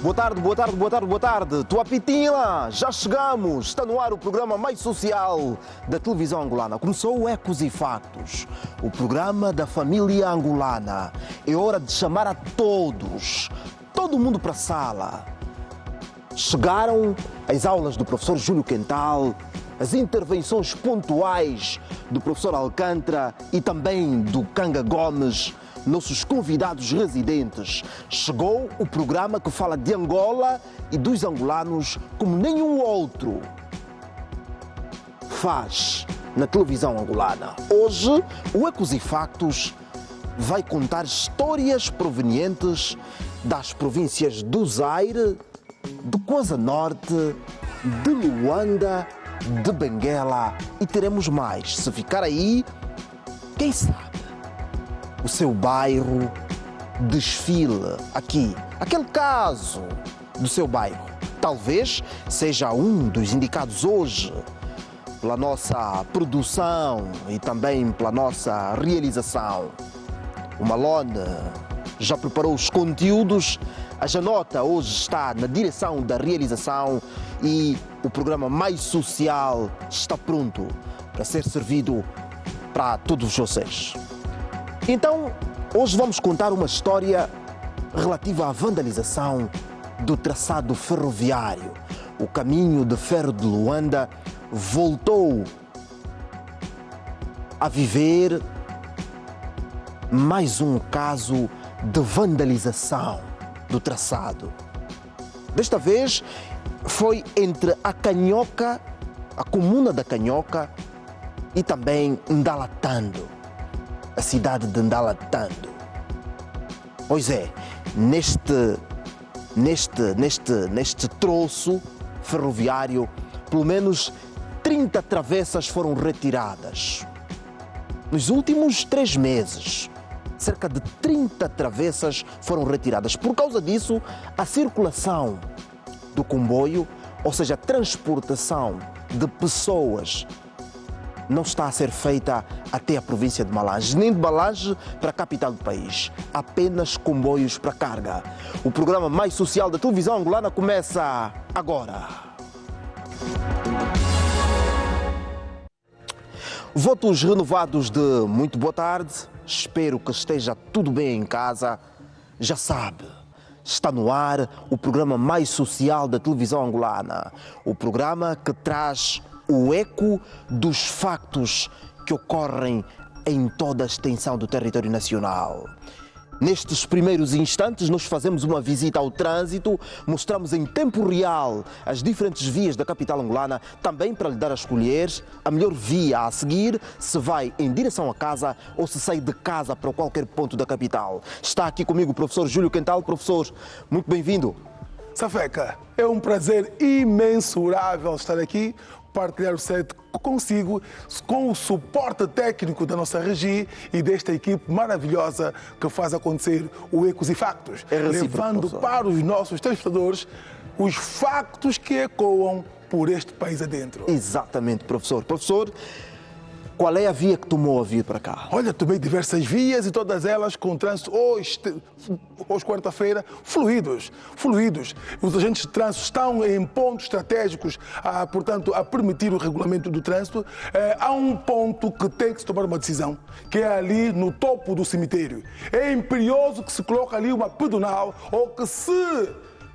Boa tarde, boa tarde, boa tarde, boa tarde. Tua Pitila, já chegamos. Está no ar o programa mais social da televisão angolana. Começou o Ecos e Factos, o programa da família angolana. É hora de chamar a todos, todo mundo para a sala. Chegaram as aulas do professor Júlio Quental, as intervenções pontuais do professor Alcântara e também do Canga Gomes, nossos convidados residentes. Chegou o programa que fala de Angola e dos angolanos como nenhum outro faz na televisão angolana. Hoje, o Ecos e Factos vai contar histórias provenientes das províncias do Zaire, do Kwanza Norte, de Luanda, de Benguela e teremos mais. Se ficar aí, quem sabe o seu bairro desfile aqui, aquele caso do seu bairro. Talvez seja um dos indicados hoje pela nossa produção e também pela nossa realização. O Malone já preparou os conteúdos, a Janota hoje está na direção da realização e o programa mais social está pronto para ser servido para todos vocês. Então, hoje vamos contar uma história relativa à vandalização do traçado ferroviário. O caminho de ferro de Luanda voltou a viver mais um caso de vandalização do traçado. Desta vez foi entre a Canhoca, a comuna da Canhoca e também Ndalatando, a cidade de Ndalatando. Pois é, neste troço ferroviário, pelo menos 30 travessas foram retiradas. Nos últimos 3 meses, cerca de 30 travessas foram retiradas. Por causa disso, a circulação do comboio, ou seja, a transportação de pessoas, não está a ser feita até a província de Malange, nem de Malange para a capital do país. Apenas comboios para carga. O programa mais social da televisão angolana começa agora. Votos renovados de muito boa tarde. Espero que esteja tudo bem em casa. Já sabe, está no ar o programa mais social da televisão angolana. O programa que traz o eco dos factos que ocorrem em toda a extensão do território nacional. Nestes primeiros instantes, nós fazemos uma visita ao trânsito, mostramos em tempo real as diferentes vias da capital angolana, também para lhe dar a escolher a melhor via a seguir, se vai em direção a casa ou se sai de casa para qualquer ponto da capital. Está aqui comigo o professor Júlio Quental. Professor, muito bem-vindo. Safeca, é um prazer imensurável estar aqui, partilhar o set consigo, com o suporte técnico da nossa regi e desta equipe maravilhosa que faz acontecer o Ecos e Factos, levando professor para os nossos telespectadores os factos que ecoam por este país adentro. Exatamente, professor. Professor, qual é a via que tomou a vir para cá? Olha, tomei diversas vias e todas elas com trânsito hoje quarta-feira, fluidos. Os agentes de trânsito estão em pontos estratégicos, portanto, a permitir o regulamento do trânsito. Há um ponto que tem que se tomar uma decisão, que é ali no topo do cemitério. É imperioso que se coloque ali uma pedonal ou que se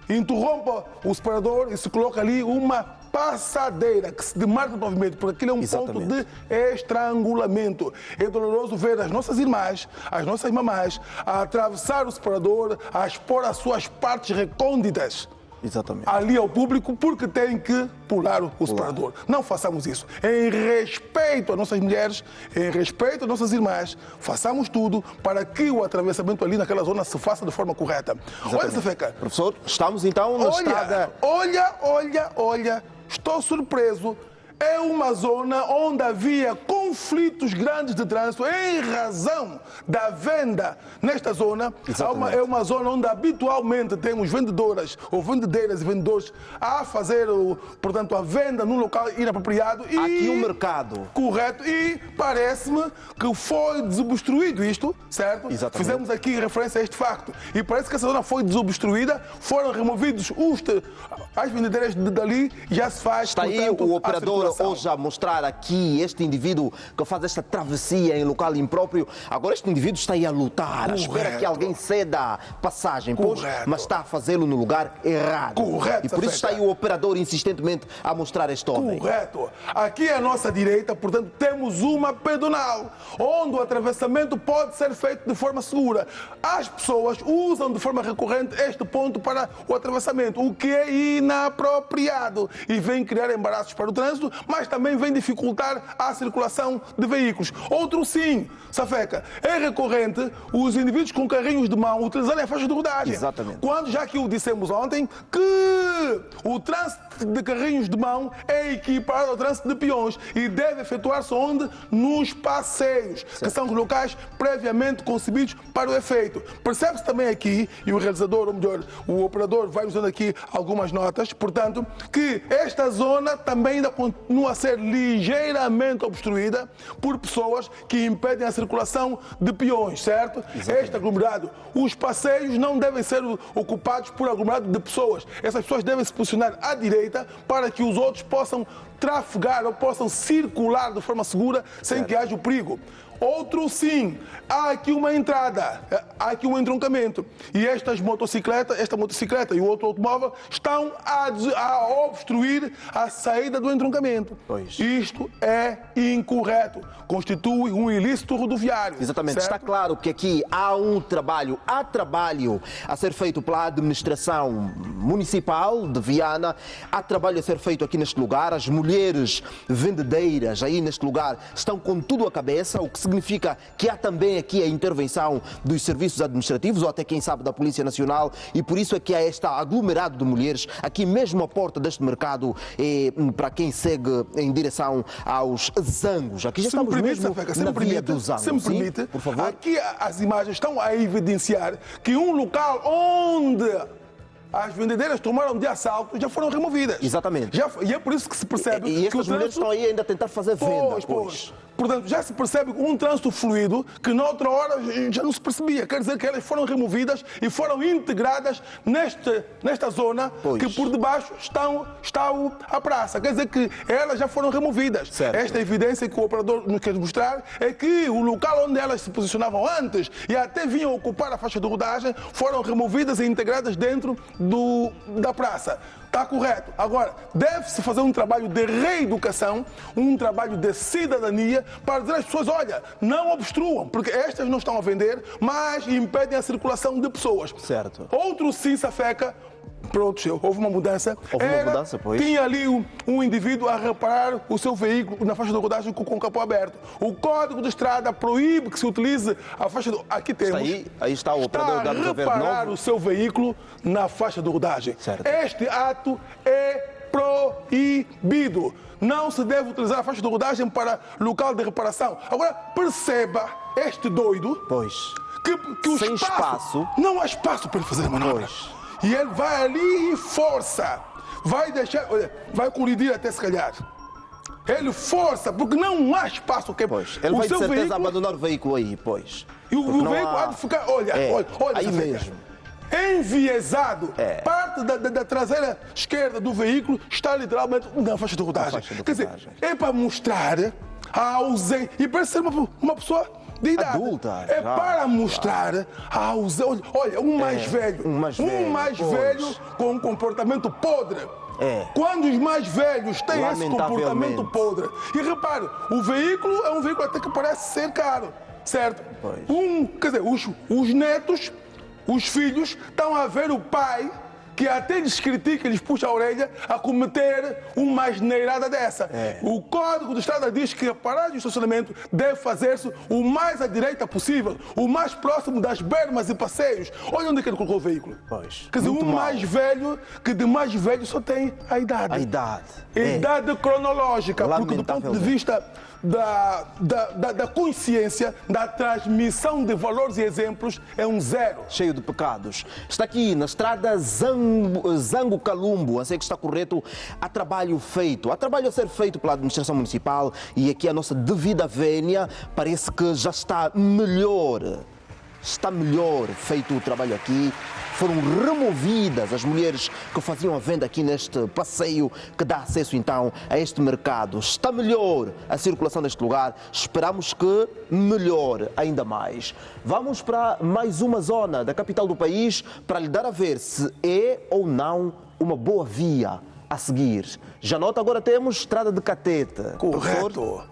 interrompa o separador e se coloque ali uma passadeira que se demarca do movimento, porque aquilo é um ponto de estrangulamento. É doloroso ver as nossas irmãs, as nossas mamães, a atravessar o separador, a expor as suas partes recônditas ali ao público, porque têm que pular o separador. Não façamos isso. Em respeito às nossas mulheres, em respeito às nossas irmãs, façamos tudo para que o atravessamento ali naquela zona se faça de forma correta. Olha, Safeca. Professor, estamos então na estrada. Olha, estou surpreso. É uma zona onde havia conflitos grandes de trânsito em razão da venda nesta zona. É uma zona onde habitualmente temos vendedoras ou vendedeiras e vendedores a fazer, portanto, a venda num local inapropriado. E, aqui o mercado. Correto. E parece-me que foi desobstruído isto, certo? Exatamente. Fizemos aqui referência a este facto. E parece que essa zona foi desobstruída, foram removidos as vendedeiras dali, já se faz. Está aí o operador hoje a mostrar aqui este indivíduo que faz esta travessia em local impróprio. Agora este indivíduo está aí a lutar, espera que alguém ceda passagem, pois, mas está a fazê-lo no lugar errado. Correto. E por isso está aí o operador insistentemente a mostrar este homem. Correto. Aqui à nossa direita, portanto, temos uma pedonal, onde o atravessamento pode ser feito de forma segura. As pessoas usam de forma recorrente este ponto para o atravessamento, o que é inapropriado e vem criar embaraços para o trânsito, mas também vem dificultar a circulação de veículos. Outro sim, Safeca, é recorrente os indivíduos com carrinhos de mão utilizarem a faixa de rodagem. Exatamente. Quando já que o dissemos ontem que o trânsito de carrinhos de mão é equiparado ao trânsito de peões e deve efetuar-se onde? Nos passeios, que são os locais previamente concebidos para o efeito. Percebe-se também aqui, e o realizador, ou melhor, o operador vai nos dando aqui algumas notas, portanto, que esta zona também ainda continua a ser ligeiramente obstruída por pessoas que impedem a circulação de peões, certo? Exatamente. Este aglomerado, os passeios não devem ser ocupados por aglomerado de pessoas. Essas pessoas devem se posicionar à direita para que os outros possam trafegar ou possam circular de forma segura sem que haja o perigo. Outro sim, há aqui uma entrada, há aqui um entroncamento. E esta motocicleta e o outro automóvel estão a obstruir a saída do entroncamento. Pois. Isto é incorreto, constitui um ilícito rodoviário. Exatamente, certo? está claro que aqui há trabalho a ser feito pela administração municipal de Viana, há trabalho a ser feito aqui neste lugar, as mulheres vendedeiras aí neste lugar estão com tudo à cabeça, o que significa que há também aqui a intervenção dos serviços administrativos ou até quem sabe da Polícia Nacional e por isso é que há este aglomerado de mulheres aqui mesmo à porta deste mercado para quem segue em direção aos Zangos. Aqui já estamos mesmo na via dos Zangos. Se me permite, por favor. Aqui as imagens estão a evidenciar que um local onde as vendedeiras tomaram de assalto já foram removidas. Exatamente. E é por isso que se percebe que estas mulheres estão aí ainda a tentar fazer venda. Pois. Portanto, já se percebe um trânsito fluido que noutra hora já não se percebia. Quer dizer que elas foram removidas e foram integradas nesta zona que por debaixo está a praça. Quer dizer que elas já foram removidas. Certo. Esta evidência que o operador nos quer mostrar é que o local onde elas se posicionavam antes e até vinham ocupar a faixa de rodagem foram removidas e integradas dentro da praça. Está correto. Agora, deve-se fazer um trabalho de reeducação, um trabalho de cidadania, para dizer às pessoas, olha, não obstruam, porque estas não estão a vender, mas impedem a circulação de pessoas. Certo. Outro sim, Safeca, pronto, houve uma mudança. Pois. Tinha ali um indivíduo a reparar o seu veículo na faixa de rodagem com o capô aberto. O Código de Estrada proíbe que se utilize a faixa de... Aqui temos. Aí está o operador da reparar o seu veículo na faixa de rodagem. Certo. Este ato é proibido. Não se deve utilizar a faixa de rodagem para local de reparação. Agora, perceba este doido... Pois. Que o sem espaço... Não há espaço para ele fazer a manobra. Pois. E ele vai ali e força. Vai deixar... Olha, vai colidir até se calhar. Ele força, porque não há espaço. Pois. Ele vai de certeza abandonar o veículo aí, pois. E o veículo há de ficar... Olha, aí mesmo. Enviesado. Parte da traseira esquerda do veículo está literalmente na faixa de rodagem. Quer dizer, é para mostrar a ausência. E parece ser uma pessoa de idade. Adulta. É para mostrar a ausência. Olha, um mais velho com um comportamento podre. Quando os mais velhos têm esse comportamento podre. E repare, o veículo é um veículo até que parece ser caro, certo? Quer dizer, os netos, os filhos, estão a ver o pai que até lhes critica, lhes puxa a orelha a cometer uma asneirada dessa. O Código de Estrada diz que a paragem de estacionamento deve fazer-se o mais à direita possível, o mais próximo das bermas e passeios. Olha onde é que ele colocou o veículo. Quer dizer, mais velho, que de mais velho só tem a idade. A idade. Idade cronológica, porque do ponto de vista da consciência, da transmissão de valores e exemplos é um zero. Cheio de pecados. Está aqui na estrada Zango Calumbo, sei que está correto, há trabalho feito, há trabalho a ser feito pela administração municipal e aqui a nossa devida vénia parece que já está melhor. Está melhor feito o trabalho aqui. Foram removidas as mulheres que faziam a venda aqui neste passeio que dá acesso então a este mercado. Está melhor a circulação neste lugar. Esperamos que melhore ainda mais. Vamos para mais uma zona da capital do país para lhe dar a ver se é ou não uma boa via a seguir. Já nota, agora temos Estrada de Catete. Correto.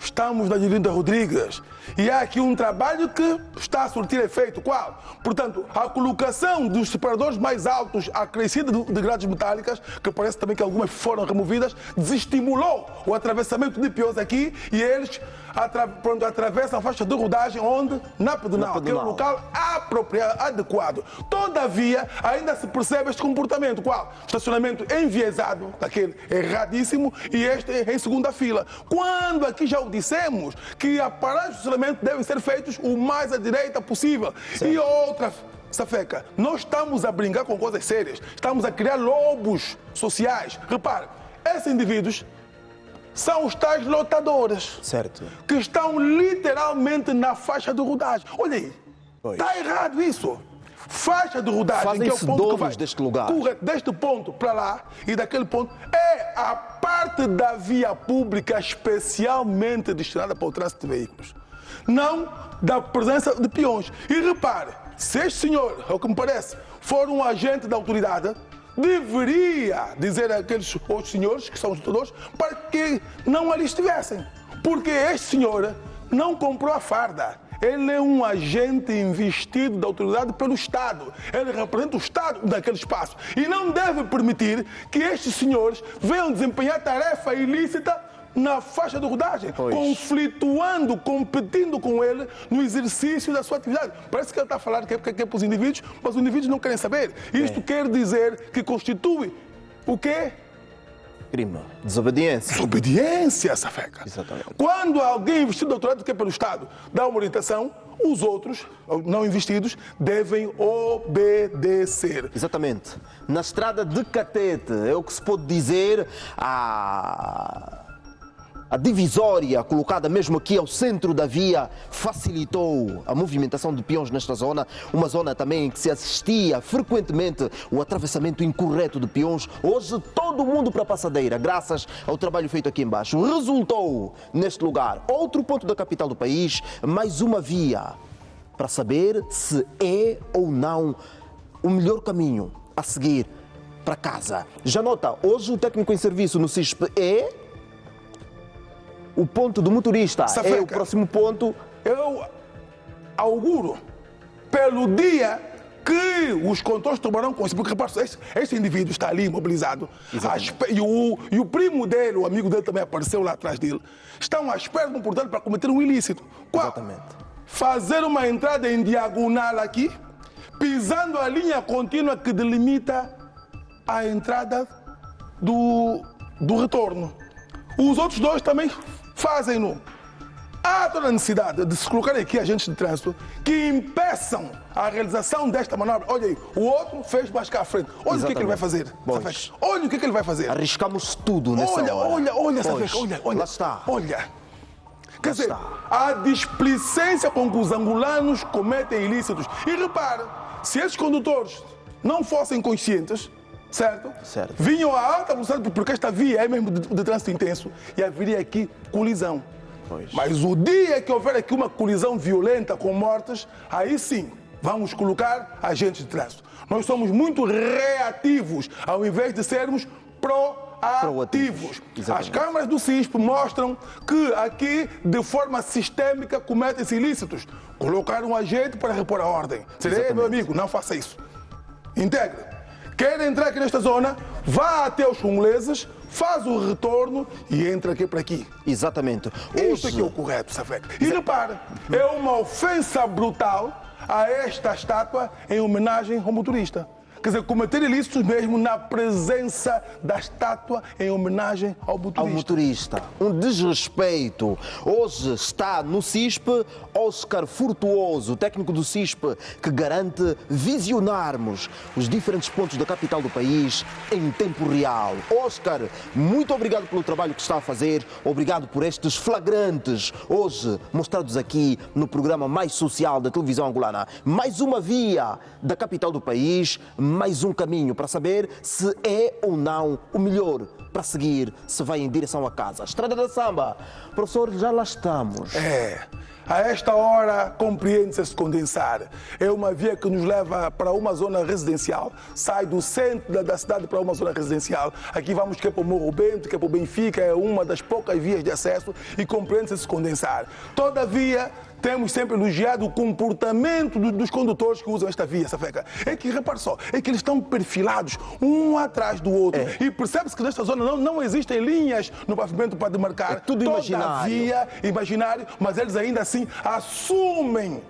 Estamos na Dilinda Rodrigues e há aqui um trabalho que está a surtir efeito. Qual? Portanto, a colocação dos separadores mais altos, a crescida de grades metálicas, que parece também que algumas foram removidas, desestimulou o atravessamento de peões aqui e eles atravessam a faixa de rodagem onde? Na pedonal, aquele local apropriado, adequado. Todavia, ainda se percebe este comportamento. Qual? Estacionamento enviesado, daquele erradíssimo, e este em segunda fila. Quando aqui já o dissemos que a paragem de estacionamento devem ser feitos o mais à direita possível. Certo. E outra, Safeca, nós estamos a brincar com coisas sérias. Estamos a criar lobos sociais. Repare, esses indivíduos são os tais lotadores. Certo. Que estão literalmente na faixa de rodagem. Olha aí, está errado isso. Faixa de rodagem, que é o ponto que vai deste lugar. Correto, deste ponto para lá e daquele ponto, é a parte da via pública especialmente destinada para o trânsito de veículos. Não da presença de peões. E repare, se este senhor, é o que me parece, for um agente da autoridade, deveria dizer àqueles outros senhores, que são os lutadores, para que não ali estivessem. Porque este senhor não comprou a farda. Ele é um agente investido da autoridade pelo Estado. Ele representa o Estado naquele espaço. E não deve permitir que estes senhores venham desempenhar tarefa ilícita na faixa de rodagem, conflituando, competindo com ele no exercício da sua atividade. Parece que ele está a falar que é para os indivíduos, mas os indivíduos não querem saber. Isto quer dizer que constitui o quê? Crime. Desobediência. Desobediência, Safeca. Exatamente. Quando alguém investido da autoridade que é pelo Estado dá uma orientação, os outros, não investidos, devem obedecer. Exatamente. Na estrada de Catete, é o que se pode dizer a divisória colocada mesmo aqui ao centro da via facilitou a movimentação de peões nesta zona, uma zona também em que se assistia frequentemente o atravessamento incorreto de peões. Hoje todo mundo para a passadeira, graças ao trabalho feito aqui embaixo. Resultou neste lugar outro ponto da capital do país, mais uma via para saber se é ou não o melhor caminho a seguir para casa. Já nota, hoje o técnico em serviço no CISP é o ponto do motorista. Safeca, é o próximo ponto. Eu auguro pelo dia que os condutores tomarão consciência, porque repare, este indivíduo está ali imobilizado e o primo dele, o amigo dele também apareceu lá atrás dele, estão à espera de um portanto para cometer um ilícito. Qual? Exatamente. Fazer uma entrada em diagonal aqui, pisando a linha contínua que delimita a entrada do retorno. Os outros dois também fazem-no. Há toda a necessidade de se colocar aqui agentes de trânsito que impeçam a realização desta manobra. Olha aí, o outro fez mais cá à frente. Olha o que é que ele vai fazer. Olha o que é que ele vai fazer. Arriscamos tudo nessa hora. Olha, Safeca, olha. Lá está. Olha. Quer dizer, a displicência com que os angolanos cometem ilícitos. E repare, se esses condutores não fossem conscientes, certo? Vinham a alta velocidade, porque esta via é mesmo de trânsito intenso, e haveria aqui colisão. Mas o dia que houver aqui uma colisão violenta com mortes, aí sim, vamos colocar agentes de trânsito. Nós somos muito reativos, ao invés de sermos proativos. As câmaras do CISP mostram que aqui, de forma sistêmica, cometem-se ilícitos. Colocar um agente para repor a ordem. Meu amigo, não faça isso. Integre. Quer entrar aqui nesta zona, vá até os congleses, faz o retorno e entra aqui para aqui. Exatamente. Isso aqui é o correto, Safeca. E repare, é uma ofensa brutal a esta estátua em homenagem ao motorista. quer dizer, cometer ilícitos mesmo na presença da estátua em homenagem ao motorista. Ao motorista. Um desrespeito. Hoje está no CISP Oscar Furtuoso, técnico do CISP, que garante visionarmos os diferentes pontos da capital do país em tempo real. Oscar, muito obrigado pelo trabalho que está a fazer, obrigado por estes flagrantes, hoje mostrados aqui no programa mais social da televisão angolana. Mais uma via da capital do país, mais um caminho para saber se é ou não o melhor para seguir, se vai em direção a casa. Estrada da Samba, professor, já lá estamos. A esta hora, compreende-se esse condensar. É uma via que nos leva para uma zona residencial. Sai do centro da cidade para uma zona residencial. Aqui vamos que é para o Morro Bento, que é para o Benfica, é uma das poucas vias de acesso e compreende-se esse condensar. Todavia, temos sempre elogiado o comportamento dos condutores que usam esta via, Safeca. É que, repare só, é que eles estão perfilados um atrás do outro. E percebe-se que nesta zona não existem linhas no pavimento para demarcar. É tudo imaginário. Via imaginário, mas eles ainda assim assumem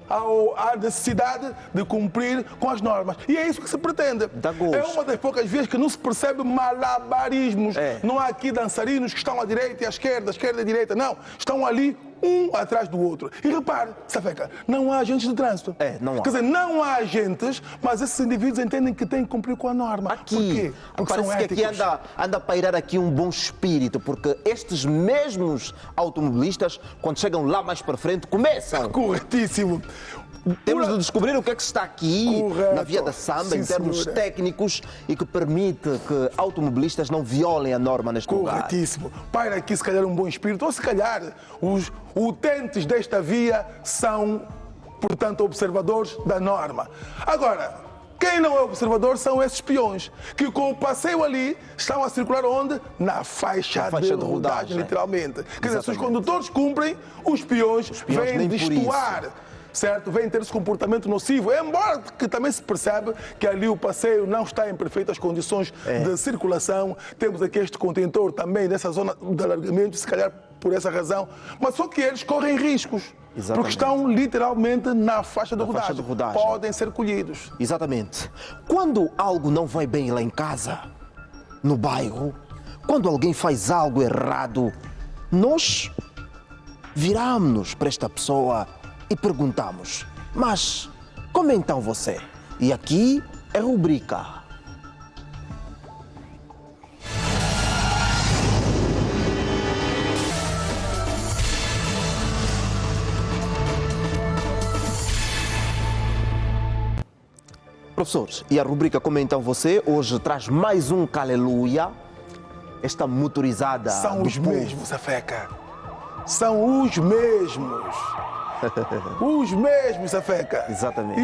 a necessidade de cumprir com as normas. E é isso que se pretende. Dá gosto. É uma das poucas vias que não se percebe malabarismos. Não há aqui dançarinos que estão à direita e à esquerda e à direita. Não. Estão ali um atrás do outro. E repare, Safeca, não há agentes de trânsito. Não há. Quer dizer, não há agentes, mas esses indivíduos entendem que têm que cumprir com a norma. Aqui, por quê? Porque parece são que éticos. aqui anda a pairar aqui um bom espírito, porque estes mesmos automobilistas, quando chegam lá mais para frente, começam. Corretíssimo. Temos de descobrir o que é que está aqui na via da Samba, em termos senhora. técnicos, e que permite que automobilistas não violem a norma neste lugar. Corretíssimo. Paira aqui, se calhar, um bom espírito, ou se calhar os utentes desta via são, portanto, observadores da norma. Agora, quem não é observador são esses peões, que com o passeio ali estão a circular onde? Na faixa de rodagem, literalmente. Quer dizer, se os condutores cumprem, os peões vêm destoar. Certo? Vem ter esse comportamento nocivo, embora que também se percebe que ali o passeio não está em perfeitas condições de circulação. Temos aqui este contentor também nessa zona de alargamento, se calhar por essa razão, mas só que eles correm riscos. Exatamente. Porque estão literalmente na faixa de rodagem. Podem ser colhidos. Exatamente. Quando algo não vai bem lá em casa, no bairro, quando alguém faz algo errado, nós viramos-nos para esta pessoa e perguntamos: mas como então você? E aqui é a rubrica. Professores, e a rubrica Como então você hoje traz mais um Caleluia. Esta motorizada são do os povo. mesmos, Safeca. São os mesmos. Os mesmos, Safeca. Exatamente.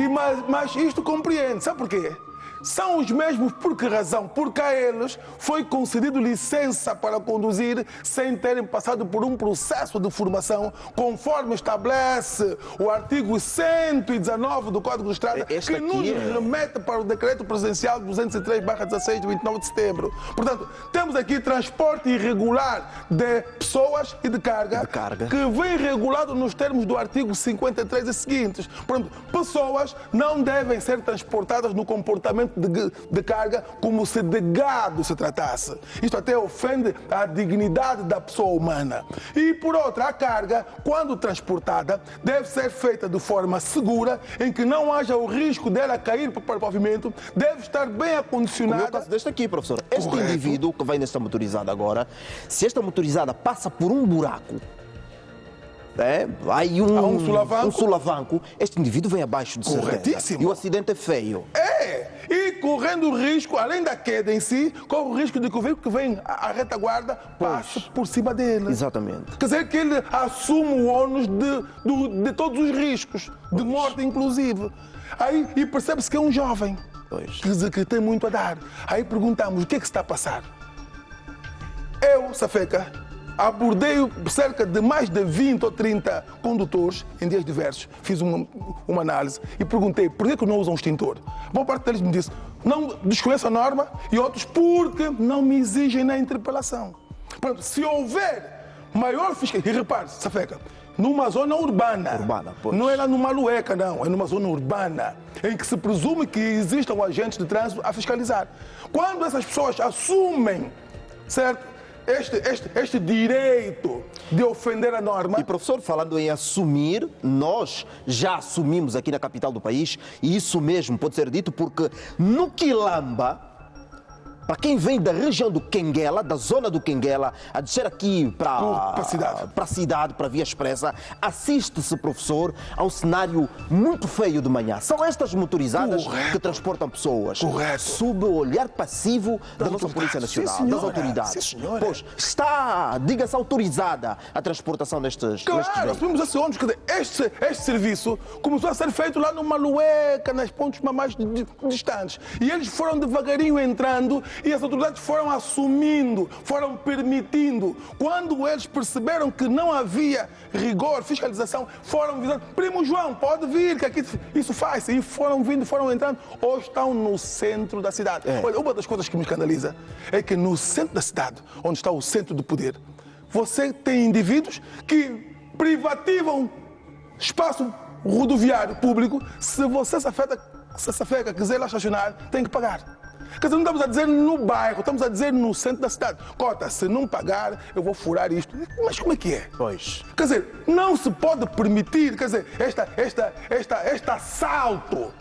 Mas isto compreende. Sabe por quê? São os mesmos por que razão? Porque a eles foi concedido licença para conduzir sem terem passado por um processo de formação, conforme estabelece o artigo 119 do Código de Estrada, que nos remete para o Decreto Presidencial 203/16 de 29 de setembro. Portanto, temos aqui transporte irregular de pessoas e de carga, que vem regulado nos termos do artigo 53 e seguintes. Portanto, pessoas não devem ser transportadas no comportamento de carga como se de gado se tratasse. Isto até ofende a dignidade da pessoa humana. E, por outra, a carga, quando transportada, deve ser feita de forma segura, em que não haja o risco dela cair para o pavimento, deve estar bem acondicionada. Como é o caso deste aqui, professor. Este indivíduo que vai nesta motorizada agora, se esta motorizada passa por um buraco, aí um sulavanco, este indivíduo vem abaixo de certeza. Corretíssimo. E o acidente é feio. E correndo o risco, além da queda em si, corre o risco de que o veículo que vem à retaguarda passe por cima dele. Exatamente. Quer dizer que ele assume o ônus de todos os riscos, de morte inclusive. E percebe-se que é um jovem, que tem muito a dar. Aí perguntamos, o que é que se está a passar? Eu, Safeca, abordei cerca de mais de 20 ou 30 condutores em dias diversos. Fiz uma análise e perguntei por que não usam extintor. Boa parte deles me disse, não desconheço a norma, e outros porque não me exigem na interpelação. Portanto, se houver maior fiscalização, e repare, Safeca, numa zona urbana. Pois. Não é lá numa lueca, não. É numa zona urbana, em que se presume que existam agentes de trânsito a fiscalizar. Quando essas pessoas assumem, certo, este direito de ofender a norma... E, professor, falando em assumir, nós já assumimos aqui na capital do país, e isso mesmo pode ser dito porque no Quilamba, para quem vem da região do Quenguela, da zona do Quenguela, a descer aqui para a cidade, para a Via Expressa, assiste-se, professor, a um cenário muito feio de manhã. São estas motorizadas que transportam pessoas. Sob o olhar passivo da nossa Polícia Nacional, das autoridades. Pois, está, diga-se, autorizada a transportação destes Claro, nós temos esse ônibus. Este serviço começou a ser feito lá numa lueca, nas pontos mais distantes. E eles foram devagarinho entrando e as autoridades foram assumindo, foram permitindo. Quando eles perceberam que não havia rigor, fiscalização, foram dizendo: primo João, pode vir, que aqui isso faz. E foram vindo, foram entrando. Hoje estão no centro da cidade. Olha, uma das coisas que me escandaliza é que no centro da cidade, onde está o centro do poder, você tem indivíduos que privativam espaço rodoviário público. Se você se afeta, quiser lá estacionar, tem que pagar. Quer dizer, não estamos a dizer no bairro, estamos a dizer no centro da cidade. Cota, se não pagar, eu vou furar isto. Mas como é que é? Pois. Quer dizer, não se pode permitir, quer dizer, este assalto,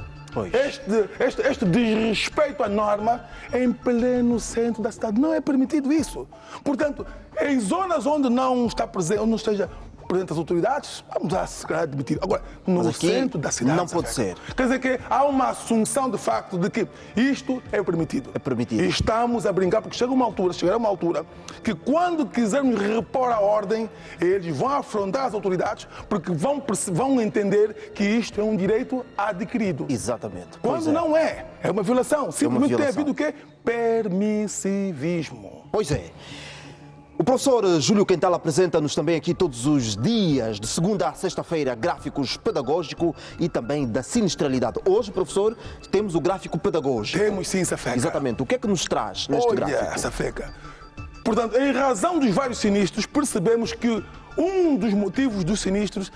este desrespeito à norma em pleno centro da cidade. Não é permitido isso. Portanto, em zonas onde não está presente, onde não esteja presente as autoridades, vamos lá se calhar admitir. Agora, no centro da cidade... Não pode ser. Quer dizer que há uma assunção de facto de que isto é permitido. É permitido. E estamos a brincar, porque chegará uma altura que quando quisermos repor a ordem, eles vão afrontar as autoridades porque vão entender que isto é um direito adquirido. Exatamente. Quando não é. É uma violação. Simplesmente tem havido o quê? Permissivismo. Pois é. O professor Júlio Quental apresenta-nos também aqui todos os dias, de segunda a sexta-feira, gráficos pedagógicos e também da sinistralidade. Hoje, professor, temos o gráfico pedagógico. Temos sim, Safeca. Exatamente. O que é que nos traz neste gráfico? Olha, Safeca. Portanto, em razão dos vários sinistros, percebemos que um dos motivos dos sinistros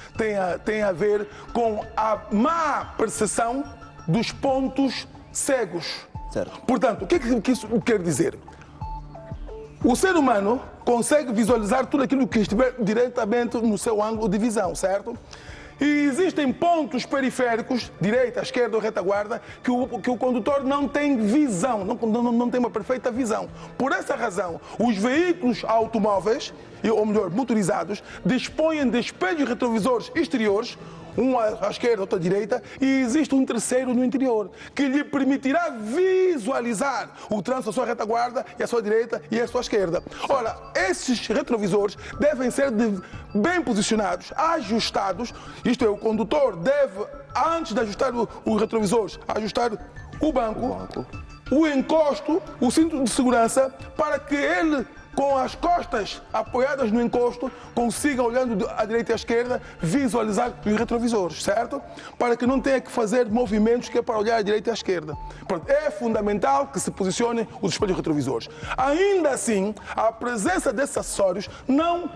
tem a ver com a má percepção dos pontos cegos. Certo. Portanto, o que é que isso quer dizer? O ser humano consegue visualizar tudo aquilo que estiver diretamente no seu ângulo de visão, certo? E existem pontos periféricos, direita, esquerda ou retaguarda, que o condutor não tem visão, não tem uma perfeita visão. Por essa razão, os veículos automóveis, ou melhor, motorizados, dispõem de espelhos retrovisores exteriores, um à esquerda, outro à direita, e existe um terceiro no interior, que lhe permitirá visualizar o trânsito à sua retaguarda, e à sua direita e à sua esquerda. Ora, esses retrovisores devem ser bem posicionados, ajustados, isto é, o condutor deve, antes de ajustar os retrovisores, ajustar o banco, o encosto, o cinto de segurança, para que ele, com as costas apoiadas no encosto, consiga, olhando à direita e à esquerda, visualizar os retrovisores, certo? Para que não tenha que fazer movimentos que é para olhar à direita e à esquerda. É fundamental que se posicionem os espelhos retrovisores. Ainda assim, a presença desses acessórios não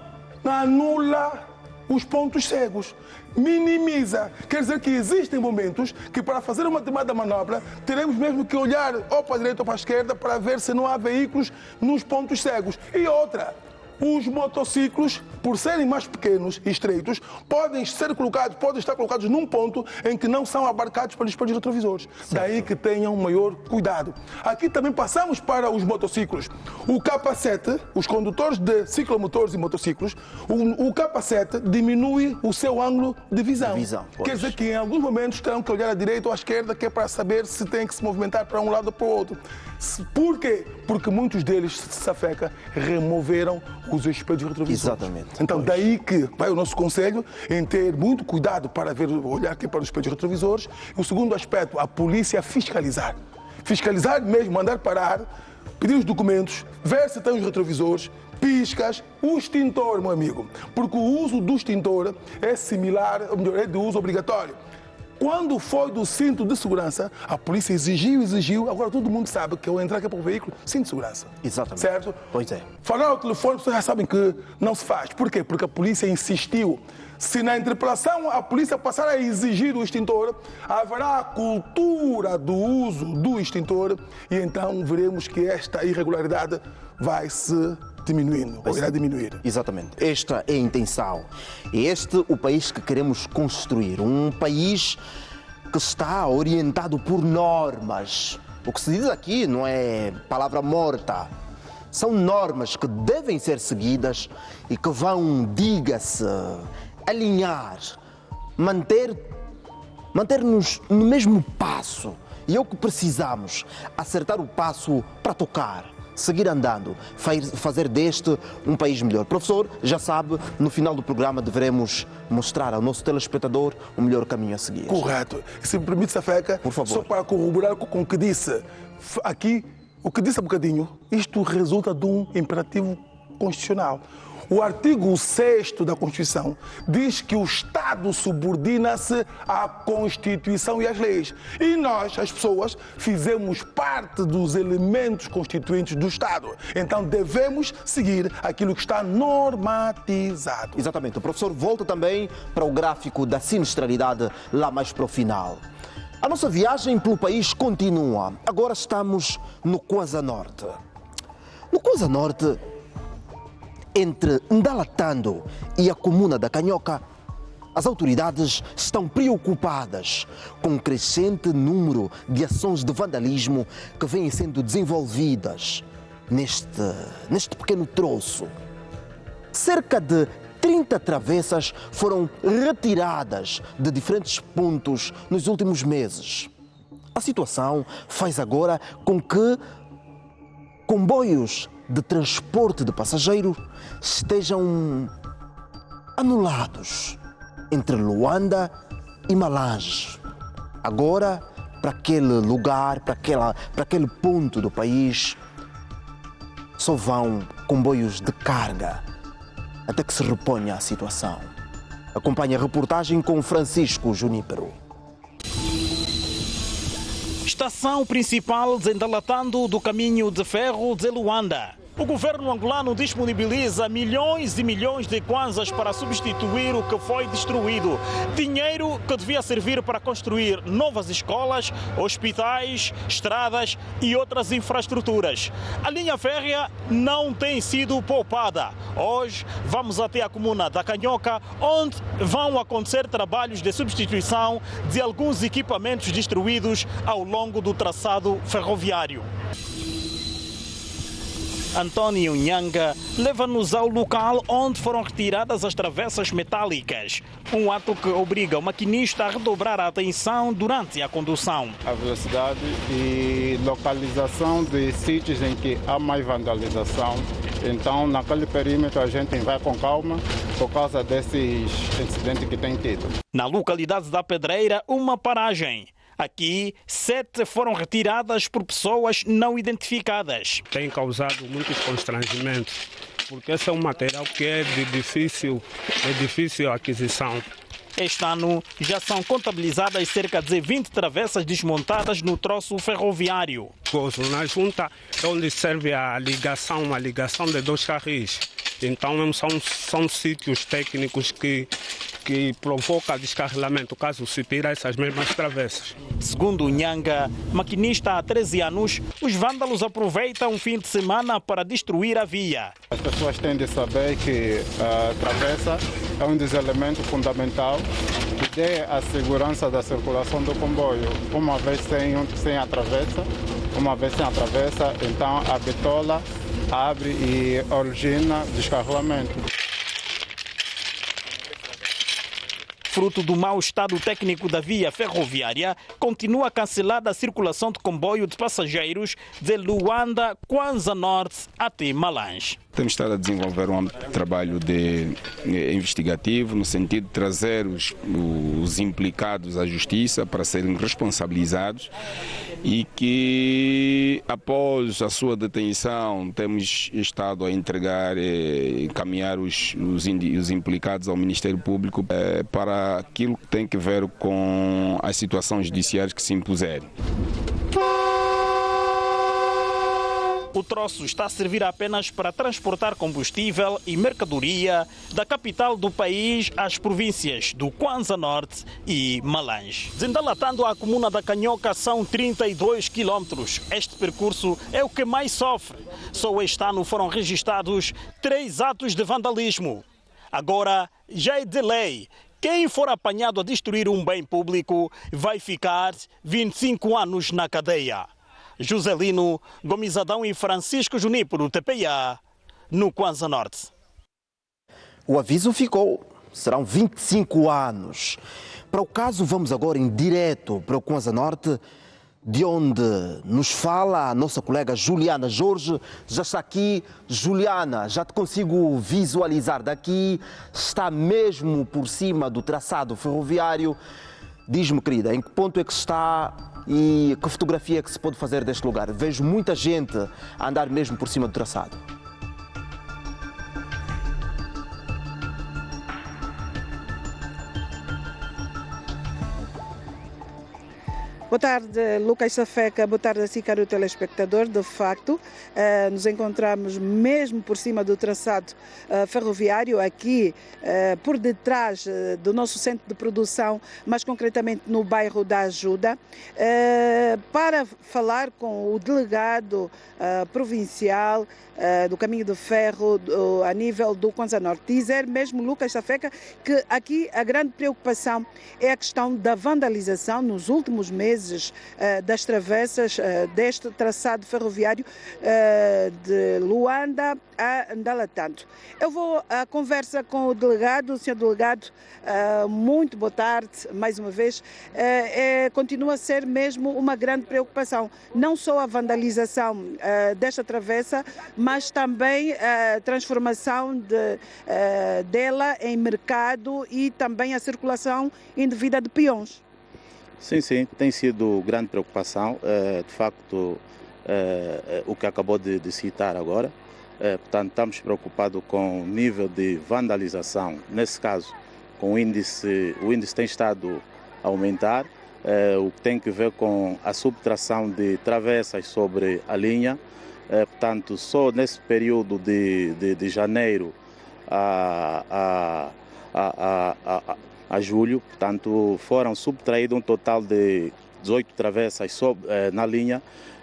anula os pontos cegos, minimiza. Quer dizer que existem momentos que, para fazer uma determinada manobra, teremos mesmo que olhar ou para a direita ou para a esquerda para ver se não há veículos nos pontos cegos. E outra, os motociclos, por serem mais pequenos e estreitos, podem estar colocados num ponto em que não são abarcados pelos espelhos retrovisores. Certo. Daí que tenham maior cuidado. Aqui também passamos para os motociclos. O capacete, os condutores de ciclomotores e motociclos, o capacete diminui o seu ângulo de visão. Quer dizer que em alguns momentos terão que olhar à direita ou à esquerda, que é para saber se tem que se movimentar para um lado ou para o outro. Por quê? Porque muitos deles, Safeca, removeram os espelhos retrovisores. Exatamente. Então, daí que vai o nosso conselho em ter muito cuidado para olhar aqui para os espelhos retrovisores. O segundo aspecto, a polícia fiscalizar. Fiscalizar mesmo, mandar parar, pedir os documentos, ver se tem os retrovisores, piscas, o extintor, meu amigo. Porque o uso do extintor é similar, ou melhor, é de uso obrigatório. Quando foi do cinto de segurança, a polícia exigiu, agora todo mundo sabe que ao entrar aqui para o veículo, cinto de segurança. Exatamente. Certo? Pois é. Falar ao telefone, as pessoas já sabem que não se faz. Por quê? Porque a polícia insistiu. Se na interpelação a polícia passar a exigir o extintor, haverá a cultura do uso do extintor e então veremos que esta irregularidade vai se diminuindo, ou irá diminuir. Exatamente. Esta é a intenção. É este o país que queremos construir. Um país que está orientado por normas. O que se diz aqui não é palavra morta. São normas que devem ser seguidas e que vão, diga-se, alinhar, manter-nos no mesmo passo. E é o que precisamos, acertar o passo para tocar, seguir andando, fazer deste um país melhor. Professor, já sabe, no final do programa deveremos mostrar ao nosso telespectador o melhor caminho a seguir. Correto. E se me permite, Safeca, por favor, só para corroborar com o que disse aqui, o que disse há bocadinho, isto resulta de um imperativo constitucional. O artigo 6º da Constituição diz que o Estado subordina-se à Constituição e às leis. E nós, as pessoas, fizemos parte dos elementos constituintes do Estado. Então devemos seguir aquilo que está normatizado. Exatamente. O professor volta também para o gráfico da sinistralidade lá mais para o final. A nossa viagem pelo país continua. Agora estamos no Kwanza Norte. No Kwanza Norte, entre Ndalatando e a comuna da Canhoca, as autoridades estão preocupadas com o crescente número de ações de vandalismo que vêm sendo desenvolvidas neste pequeno troço. Cerca de 30 travessas foram retiradas de diferentes pontos nos últimos meses. A situação faz agora com que comboios de transporte de passageiros estejam anulados entre Luanda e Malange. Agora, para aquele lugar, para aquele ponto do país, só vão comboios de carga até que se reponha a situação. Acompanhe a reportagem com Francisco Junípero. Estação principal de Ndalatando do caminho de ferro de Luanda. O governo angolano disponibiliza milhões e milhões de kwanzas para substituir o que foi destruído. Dinheiro que devia servir para construir novas escolas, hospitais, estradas e outras infraestruturas. A linha férrea não tem sido poupada. Hoje vamos até a comuna da Canhoca, onde vão acontecer trabalhos de substituição de alguns equipamentos destruídos ao longo do traçado ferroviário. Antônio Nhanga leva-nos ao local onde foram retiradas as travessas metálicas. Um ato que obriga o maquinista a redobrar a atenção durante a condução. A velocidade e localização de sítios em que há mais vandalização. Então, naquele perímetro, a gente vai com calma por causa desses incidentes que tem tido. Na localidade da Pedreira, uma paragem. Aqui, 7 foram retiradas por pessoas não identificadas. Tem causado muitos constrangimentos, porque esse é um material que é de difícil aquisição. Este ano já são contabilizadas cerca de 20 travessas desmontadas no troço ferroviário. Na junta é onde serve a ligação de 2 carris. Então são sítios técnicos que provoca descarrilamento caso se tire essas mesmas travessas. Segundo o Nhanga, maquinista há 13 anos, os vândalos aproveitam o fim de semana para destruir a via. As pessoas têm de saber que a travessa é um dos elementos fundamentais que dê a segurança da circulação do comboio. Uma vez sem a travessa, então a bitola abre e origina descarrilamento. Fruto do mau estado técnico da via ferroviária, continua cancelada a circulação de comboio de passageiros de Luanda, Kwanza Norte até Malange. Temos estado a desenvolver um trabalho investigativo no sentido de trazer os implicados à justiça para serem responsabilizados e que após a sua detenção temos estado a entregar e encaminhar os implicados ao Ministério Público para aquilo que tem que ver com as situações judiciais que se impuserem. O troço está a servir apenas para transportar combustível e mercadoria da capital do país às províncias do Kwanza Norte e Malange. Desendalatando a comuna da Canhoca são 32 quilómetros. Este percurso é o que mais sofre. Só este ano foram registrados 3 atos de vandalismo. Agora já é de lei. Quem for apanhado a destruir um bem público vai ficar 25 anos na cadeia. Joselino Gomes Adão e Francisco Junípero, TPA, no Kwanza Norte. O aviso ficou. Serão 25 anos. Para o caso, vamos agora em direto para o Kwanza Norte, de onde nos fala a nossa colega Juliana Jorge. Já está aqui. Juliana, já te consigo visualizar daqui. Está mesmo por cima do traçado ferroviário. Diz-me, querida, em que ponto é que está e que fotografia é que se pode fazer deste lugar? Vejo muita gente a andar mesmo por cima do traçado. Boa tarde, Lucas Safeca. Boa tarde, assim, caro telespectador. De facto, nos encontramos mesmo por cima do traçado ferroviário, aqui por detrás do nosso centro de produção, mais concretamente no bairro da Ajuda, para falar com o delegado provincial do Caminho de Ferro a nível do Kwanza Norte. Dizer mesmo, Lucas Safeca, que aqui a grande preocupação é a questão da vandalização nos últimos meses das travessas deste traçado ferroviário de Luanda a Ndalatanto. Eu vou à conversa com o delegado. Senhor delegado, muito boa tarde mais uma vez. Continua a ser mesmo uma grande preocupação, não só a vandalização desta travessa, mas também a transformação dela em mercado e também a circulação indevida de peões. Sim, tem sido grande preocupação, de facto, o que acabou de citar agora. Portanto, estamos preocupados com o nível de vandalização. Nesse caso, com o índice tem estado a aumentar, o que tem que ver com a subtração de travessas sobre a linha. Portanto, só nesse período de janeiro a julho, portanto, foram subtraídos um total de 18 travessas na linha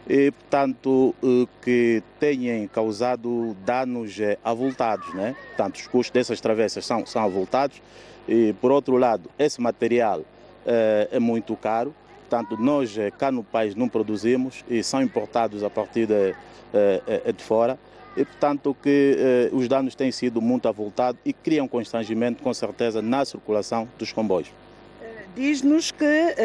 e, portanto, que tenham causado danos avultados, né? Portanto, os custos dessas travessas são avultados e, por outro lado, esse material é muito caro. Portanto, nós cá no país não produzimos e são importados a partir de fora. E, portanto, que os danos têm sido muito avultados e criam constrangimento, com certeza, na circulação dos comboios. Diz-nos que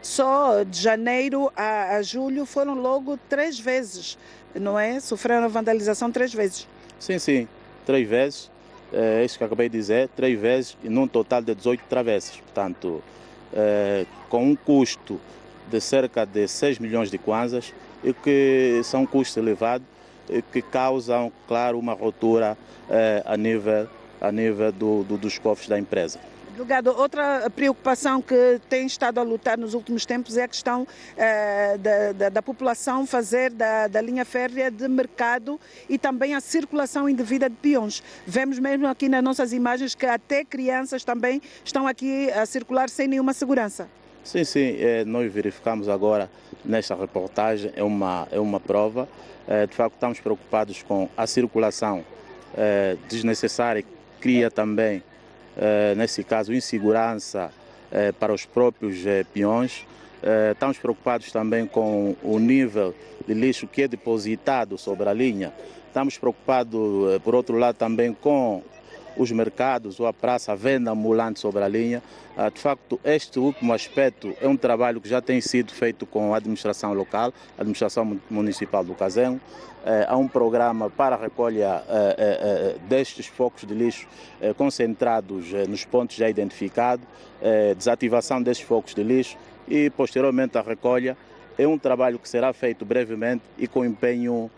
só de janeiro a julho foram logo 3 vezes, não é? Sofreram a vandalização 3 vezes. Sim, 3 vezes. É isso que acabei de dizer, 3 vezes, e num total de 18 travessas. Portanto, com um custo de cerca de 6 milhões de kwanzas, e que são custos elevados, que causam, claro, uma ruptura a nível dos cofres da empresa. Delegado, outra preocupação que tem estado a lutar nos últimos tempos é a questão da população fazer da linha férrea de mercado e também a circulação indevida de peões. Vemos mesmo aqui nas nossas imagens que até crianças também estão aqui a circular sem nenhuma segurança. Sim, nós verificamos agora nesta reportagem, é uma prova. De facto, estamos preocupados com a circulação desnecessária, que cria também, nesse caso, insegurança para os próprios peões. Estamos preocupados também com o nível de lixo que é depositado sobre a linha. Estamos preocupados, por outro lado, também com os mercados ou a praça, a venda ambulante sobre a linha. De facto, este último aspecto é um trabalho que já tem sido feito com a administração local, a administração municipal do Cazengo. Há um programa para a recolha destes focos de lixo concentrados nos pontos já identificados, desativação destes focos de lixo e, posteriormente, a recolha é um trabalho que será feito brevemente e com empenho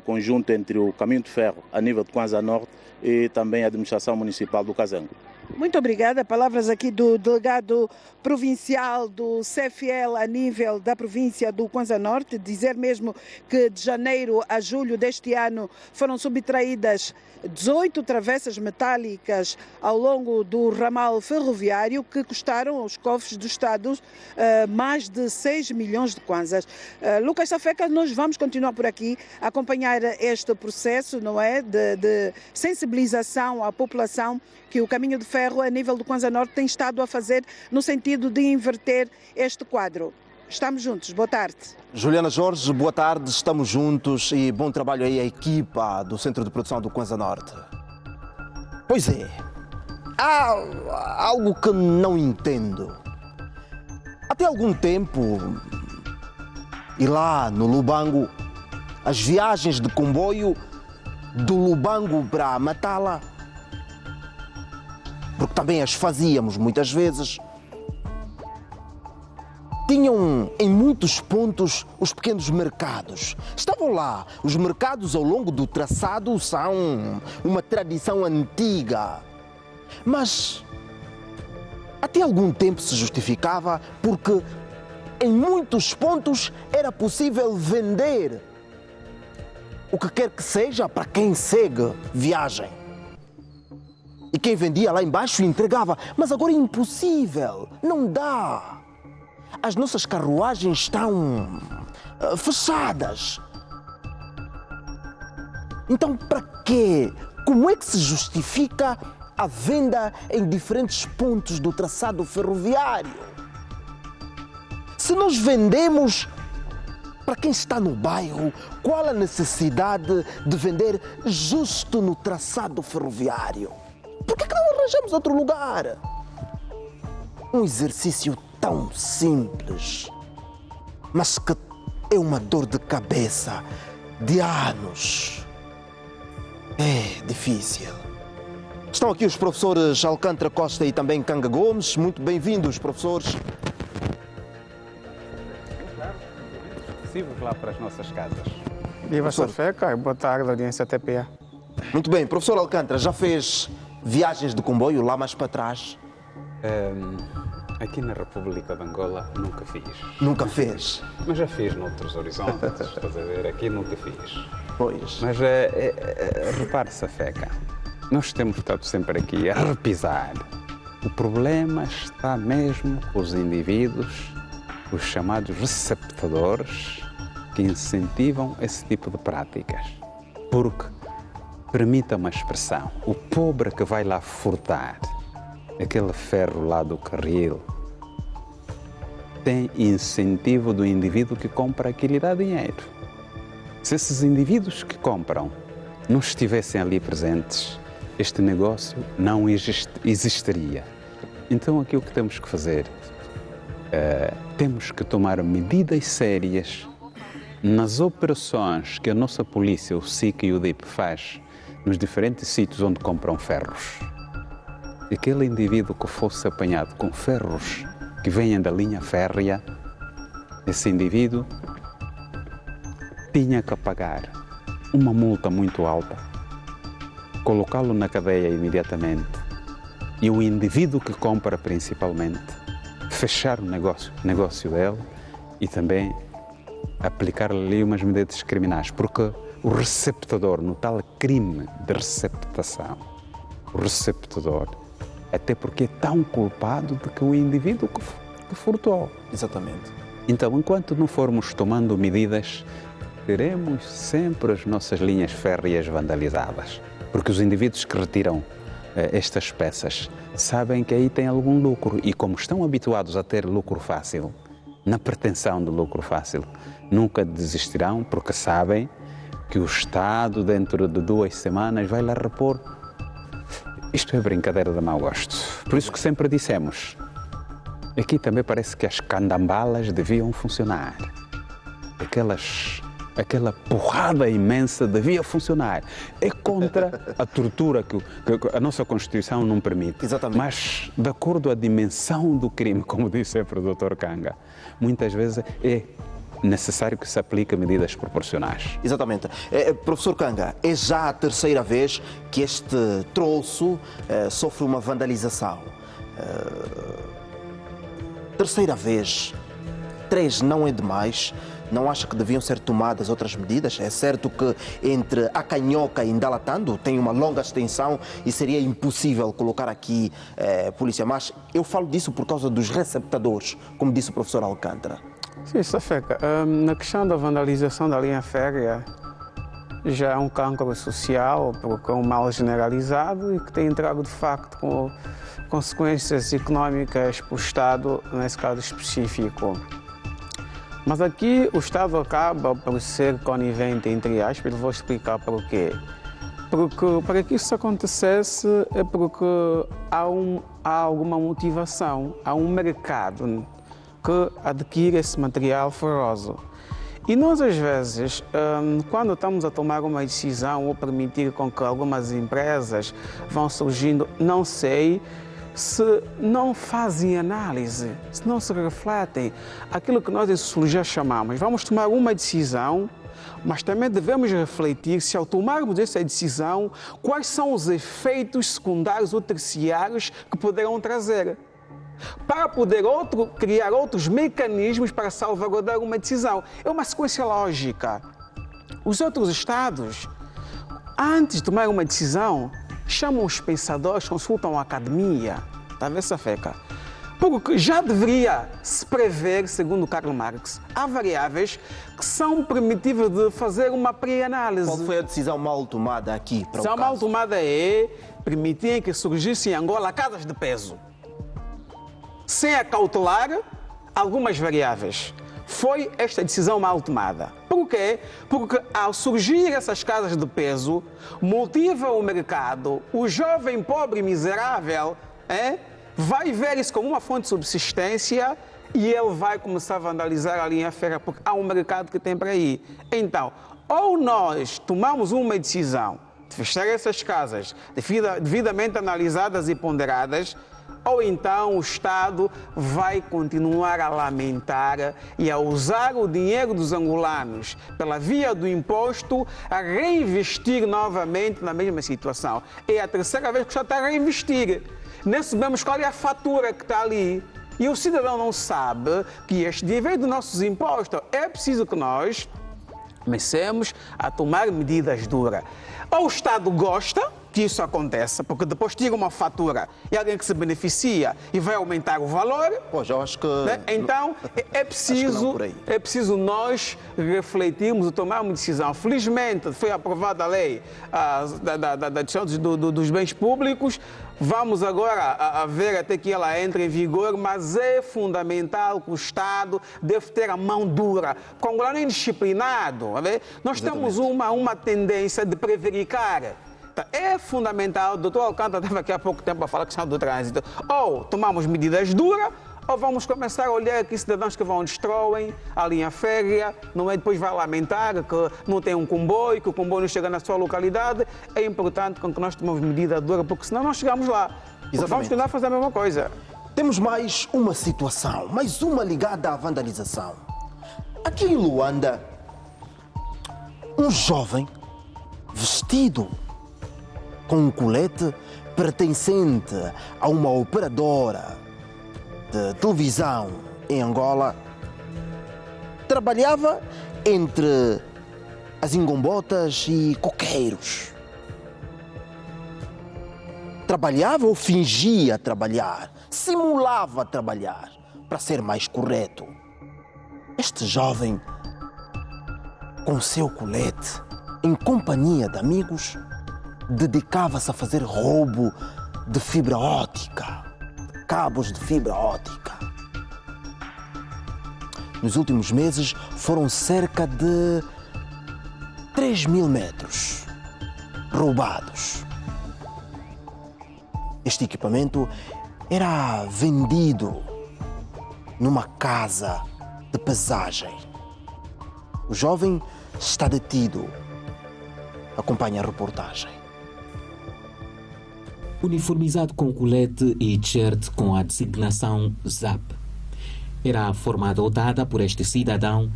conjunto entre o Caminho de Ferro, a nível de Kwanza Norte, e também a administração municipal do Kazango. Muito obrigada. Palavras aqui do delegado provincial do CFL a nível da província do Kwanza Norte. Dizer mesmo que de janeiro a julho deste ano foram subtraídas 18 travessas metálicas ao longo do ramal ferroviário que custaram aos cofres do Estado mais de 6 milhões de kwanzas. Lucas Safeca, nós vamos continuar por aqui a acompanhar este processo, não é, de sensibilização à população que o Caminho de Ferro a nível do Kwanza Norte tem estado a fazer no sentido de inverter este quadro. Estamos juntos, boa tarde. Juliana Jorge, boa tarde, estamos juntos e bom trabalho aí à equipa do Centro de Produção do Kwanza Norte. Pois é, há algo que não entendo. Até algum tempo, e lá no Lubango, as viagens de comboio do Lubango para Matala, porque também as fazíamos muitas vezes, tinham em muitos pontos os pequenos mercados. Estavam lá. Os mercados ao longo do traçado são uma tradição antiga. Mas até algum tempo se justificava porque em muitos pontos era possível vender o que quer que seja para quem segue viagem. E quem vendia lá embaixo entregava. Mas agora é impossível. Não dá. As nossas carruagens estão fechadas. Então, para quê? Como é que se justifica a venda em diferentes pontos do traçado ferroviário? Se nós vendemos para quem está no bairro, qual a necessidade de vender justo no traçado ferroviário? Por que não arranjamos outro lugar? Um exercício tão simples, mas que é uma dor de cabeça de anos. É difícil. Estão aqui os professores Alcântara Costa e também Canga Gomes. Muito bem-vindos, professores. Vamos lá para as nossas casas. Viva Safeca e boa tarde, audiência TPA. Muito bem. Professor Alcântara, já fez viagens de comboio lá mais para trás? Aqui na República de Angola nunca fiz. Nunca fez? Mas já fiz noutros horizontes, estás a ver? Aqui nunca fiz. Pois. Mas repare, Safeca, nós temos estado sempre aqui a repisar. O problema está mesmo com os indivíduos, os chamados receptadores, que incentivam esse tipo de práticas. Porque, permita-me a expressão, o pobre que vai lá furtar aquele ferro lá do carril tem incentivo do indivíduo que compra aquilo e dá dinheiro. Se esses indivíduos que compram não estivessem ali presentes, este negócio não existiria. Então aqui o que temos que fazer? Temos que tomar medidas sérias nas operações que a nossa polícia, o SIC e o DIP faz nos diferentes sítios onde compram ferros. Aquele indivíduo que fosse apanhado com ferros que venham da linha férrea, esse indivíduo tinha que pagar uma multa muito alta, colocá-lo na cadeia imediatamente e o indivíduo que compra principalmente fechar o negócio dele e também aplicar-lhe ali umas medidas criminais, porque o receptador, no tal crime de receptação, o receptador, até porque é tão culpado de que o indivíduo que furtou. Exatamente. Então, enquanto não formos tomando medidas, teremos sempre as nossas linhas férreas vandalizadas, porque os indivíduos que retiram estas peças sabem que aí tem algum lucro e como estão habituados a ter lucro fácil, na pretensão de lucro fácil, nunca desistirão porque sabem que o Estado dentro de 2 semanas vai lá repor. Isto é brincadeira de mau gosto. Por isso que sempre dissemos, aqui também parece que as candambalas deviam funcionar. Aquela porrada imensa devia funcionar. É contra a tortura que a nossa Constituição não permite. Exatamente. Mas, de acordo à dimensão do crime, como disse sempre o Dr. Canga, muitas vezes é necessário que se aplique medidas proporcionais. Exatamente. Professor Kanga, é já a terceira vez que este troço sofre uma vandalização. Terceira vez. 3 não é demais. Não acha que deviam ser tomadas outras medidas? É certo que entre a Canhoca e Ndalatando tem uma longa extensão e seria impossível colocar aqui polícia, mas eu falo disso por causa dos receptadores, como disse o professor Alcântara. Sim, Safeca, na questão da vandalização da linha férrea, já é um cancro social, porque é um mal generalizado e que tem trago, de facto, consequências económicas para o Estado, nesse caso específico. Mas aqui o Estado acaba por ser conivente, entre aspas, e vou explicar por quê. Porque para que isso acontecesse é porque há alguma motivação, há um mercado que adquire esse material ferroso. E nós, às vezes, quando estamos a tomar uma decisão ou permitir com que algumas empresas vão surgindo, não sei, se não fazem análise, se não se refletem aquilo que nós em sociologia chamamos, vamos tomar uma decisão, mas também devemos refletir se ao tomarmos essa decisão, quais são os efeitos secundários ou terciários que poderão trazer, para poder criar outros mecanismos para salvaguardar uma decisão. É uma sequência lógica. Os outros Estados, antes de tomar uma decisão, chamam os pensadores, consultam a academia, está a ver, Safeca? Porque já deveria se prever, segundo Karl Marx, há variáveis que são permitidas de fazer uma pré-análise. Qual foi a decisão mal tomada aqui? A decisão mal tomada é permitir que surgissem em Angola casas de peso, sem acautelar algumas variáveis. Foi esta decisão mal tomada. Por quê? Porque ao surgir essas casas de peso, motiva o mercado, o jovem pobre e miserável vai ver isso como uma fonte de subsistência e ele vai começar a vandalizar a linha férrea porque há um mercado que tem para aí. Então, ou nós tomamos uma decisão de fechar essas casas devidamente analisadas e ponderadas, ou então o Estado vai continuar a lamentar e a usar o dinheiro dos angolanos pela via do imposto a reinvestir novamente na mesma situação. É a terceira vez que o Estado está a reinvestir. Nem sabemos qual é a fatura que está ali. E o cidadão não sabe que este dinheiro dos nossos impostos. É preciso que nós comecemos a tomar medidas duras. Ou o Estado gosta que isso aconteça, porque depois tira uma fatura e alguém que se beneficia e vai aumentar o valor. Pois, eu acho que... Então, é preciso nós refletirmos e tomarmos decisão. Felizmente, foi aprovada a lei da decisão dos bens públicos. Vamos agora a ver até que ela entre em vigor, mas é fundamental que o Estado deve ter a mão dura. Porque o angolano é indisciplinado. Nós temos uma tendência de prevaricar. É fundamental, o doutor Alcântara estava aqui há pouco tempo a falar questão do trânsito. Ou tomamos medidas duras, ou vamos começar a olhar aqui cidadãos que vão destroem a linha férrea, não é? Depois vai lamentar que não tem um comboio, que o comboio não chega na sua localidade. É importante que nós tomemos medida dura, porque senão nós chegamos lá. Vamos tentar fazer a mesma coisa. Temos mais uma situação, mais uma ligada à vandalização. Aqui em Luanda, um jovem vestido com um colete pertencente a uma operadora de televisão em Angola, trabalhava entre as ingombotas e coqueiros. Trabalhava ou fingia trabalhar, simulava trabalhar, para ser mais correto. Este jovem, com seu colete, em companhia de amigos, dedicava-se a fazer roubo de fibra óptica, cabos de fibra óptica. Nos últimos meses foram cerca de 3.000 metros roubados. Este equipamento era vendido numa casa de pesagem. O jovem está detido. Acompanhe a reportagem. Uniformizado com colete e t-shirt com a designação ZAP. Era a forma adotada por este cidadão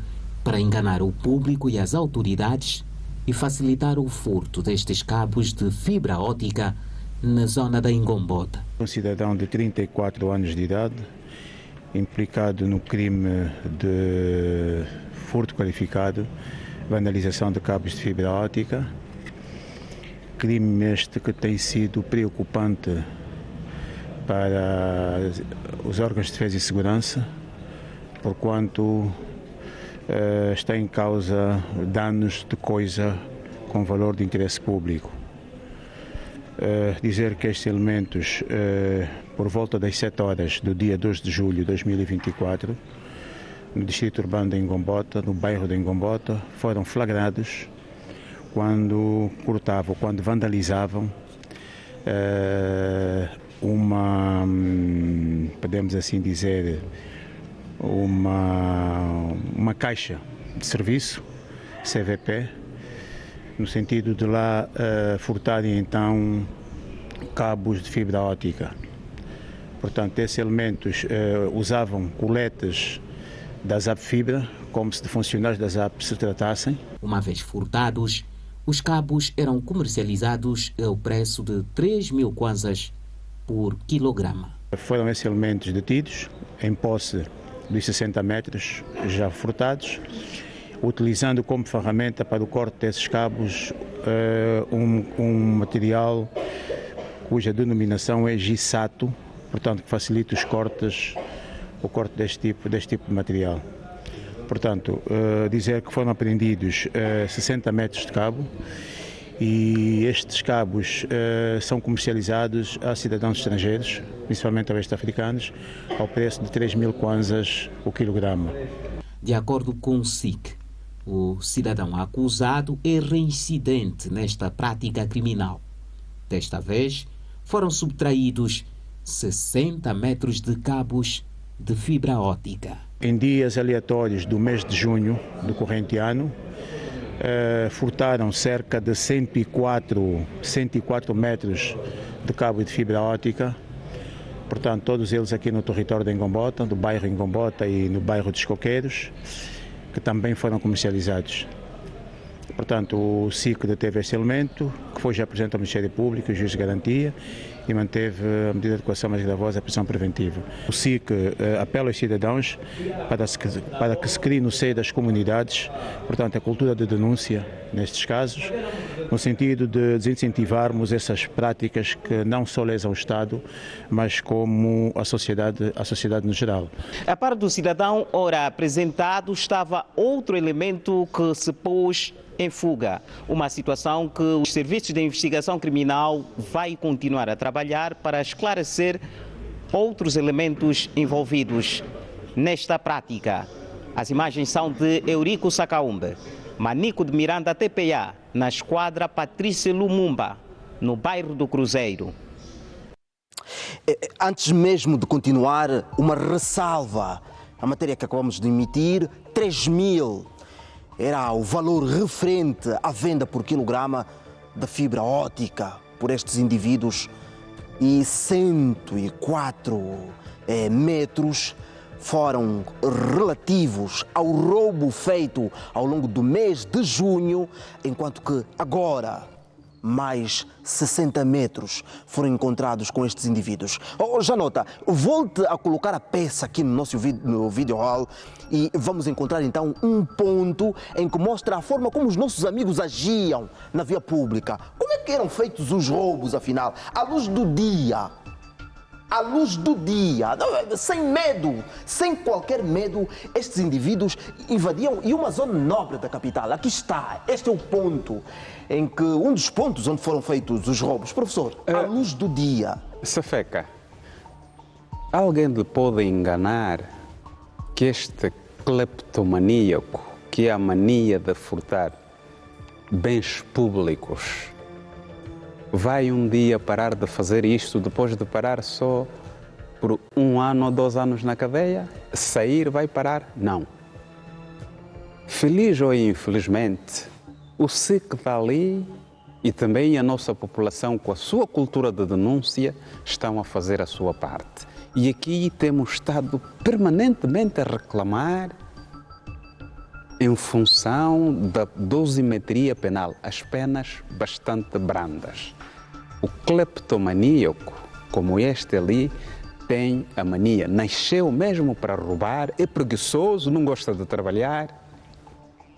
para enganar o público e as autoridades e facilitar o furto destes cabos de fibra óptica na zona da Ingombota. Um cidadão de 34 anos de idade, implicado no crime de furto qualificado, vandalização de cabos de fibra óptica, crime este que tem sido preocupante para os órgãos de defesa e segurança, porquanto está em causa danos de coisa com valor de interesse público. Dizer que estes elementos, por volta das 7 horas do dia 2 de julho de 2024, no distrito urbano da Ingombota, no bairro da Ingombota, foram flagrados quando cortavam, quando vandalizavam podemos assim dizer, uma caixa de serviço, CVP, no sentido de lá furtarem então cabos de fibra óptica. Portanto, esses elementos usavam coletes da ZAP Fibra, como se de funcionários da ZAP se tratassem. Uma vez furtados, os cabos eram comercializados ao preço de 3.000 kwanzas por quilograma. Foram esses elementos detidos, em posse dos 60 metros já furtados, utilizando como ferramenta para o corte desses cabos um material cuja denominação é Gisato, portanto que facilita os cortes, o corte deste tipo de material. Portanto, dizer que foram apreendidos 60 metros de cabo e estes cabos são comercializados a cidadãos estrangeiros, principalmente a west-africanos, ao preço de 3.000 kwanzas o quilograma. De acordo com o SIC, o cidadão acusado é reincidente nesta prática criminal. Desta vez, foram subtraídos 60 metros de cabos de fibra óptica. Em dias aleatórios do mês de junho do corrente ano, furtaram cerca de 104 metros de cabo de fibra óptica, portanto todos eles aqui no território da Ingombota, do bairro Ingombota e no bairro dos Coqueiros, que também foram comercializados. Portanto, o SIC deteve este elemento, que foi já apresentado ao Ministério Público, o juiz de garantia, e manteve a medida de coação mais gravosa, a prisão preventiva. O SIC apela aos cidadãos para que se crie no seio das comunidades, portanto, a cultura de denúncia nestes casos, no sentido de desincentivarmos essas práticas que não só lesam o Estado, mas como a sociedade no geral. A par do cidadão ora apresentado estava outro elemento que se pôs em fuga. Uma situação que os serviços de investigação criminal vai continuar a trabalhar para esclarecer outros elementos envolvidos nesta prática. As imagens são de Eurico Sacaumbe, Manico de Miranda TPA, na esquadra Patrícia Lumumba, no bairro do Cruzeiro. Antes mesmo de continuar, uma ressalva. A matéria que acabamos de emitir, 3.000 era o valor referente à venda por quilograma da fibra óptica por estes indivíduos e 104 metros foram relativos ao roubo feito ao longo do mês de junho, enquanto que agora mais 60 metros foram encontrados com estes indivíduos. Janota, volte a colocar a peça aqui no nosso video hall e vamos encontrar então um ponto em que mostra a forma como os nossos amigos agiam na via pública. Como é que eram feitos os roubos, afinal? À luz do dia. À luz do dia, sem medo, sem qualquer medo, estes indivíduos invadiam uma zona nobre da capital. Aqui está, este é o ponto em que, um dos pontos onde foram feitos os roubos. Professor, à luz do dia. Safeca, alguém lhe pode enganar que este cleptomaníaco, que é a mania de furtar bens públicos, vai um dia parar de fazer isto depois de parar só por 1 ano ou 2 anos na cadeia? Sair vai parar? Não. Feliz ou infelizmente, o SIC está ali e também a nossa população, com a sua cultura de denúncia, estão a fazer a sua parte. E aqui temos estado permanentemente a reclamar em função da dosimetria penal, as penas bastante brandas. O cleptomaníaco, como este ali, tem a mania, nasceu mesmo para roubar, é preguiçoso, não gosta de trabalhar,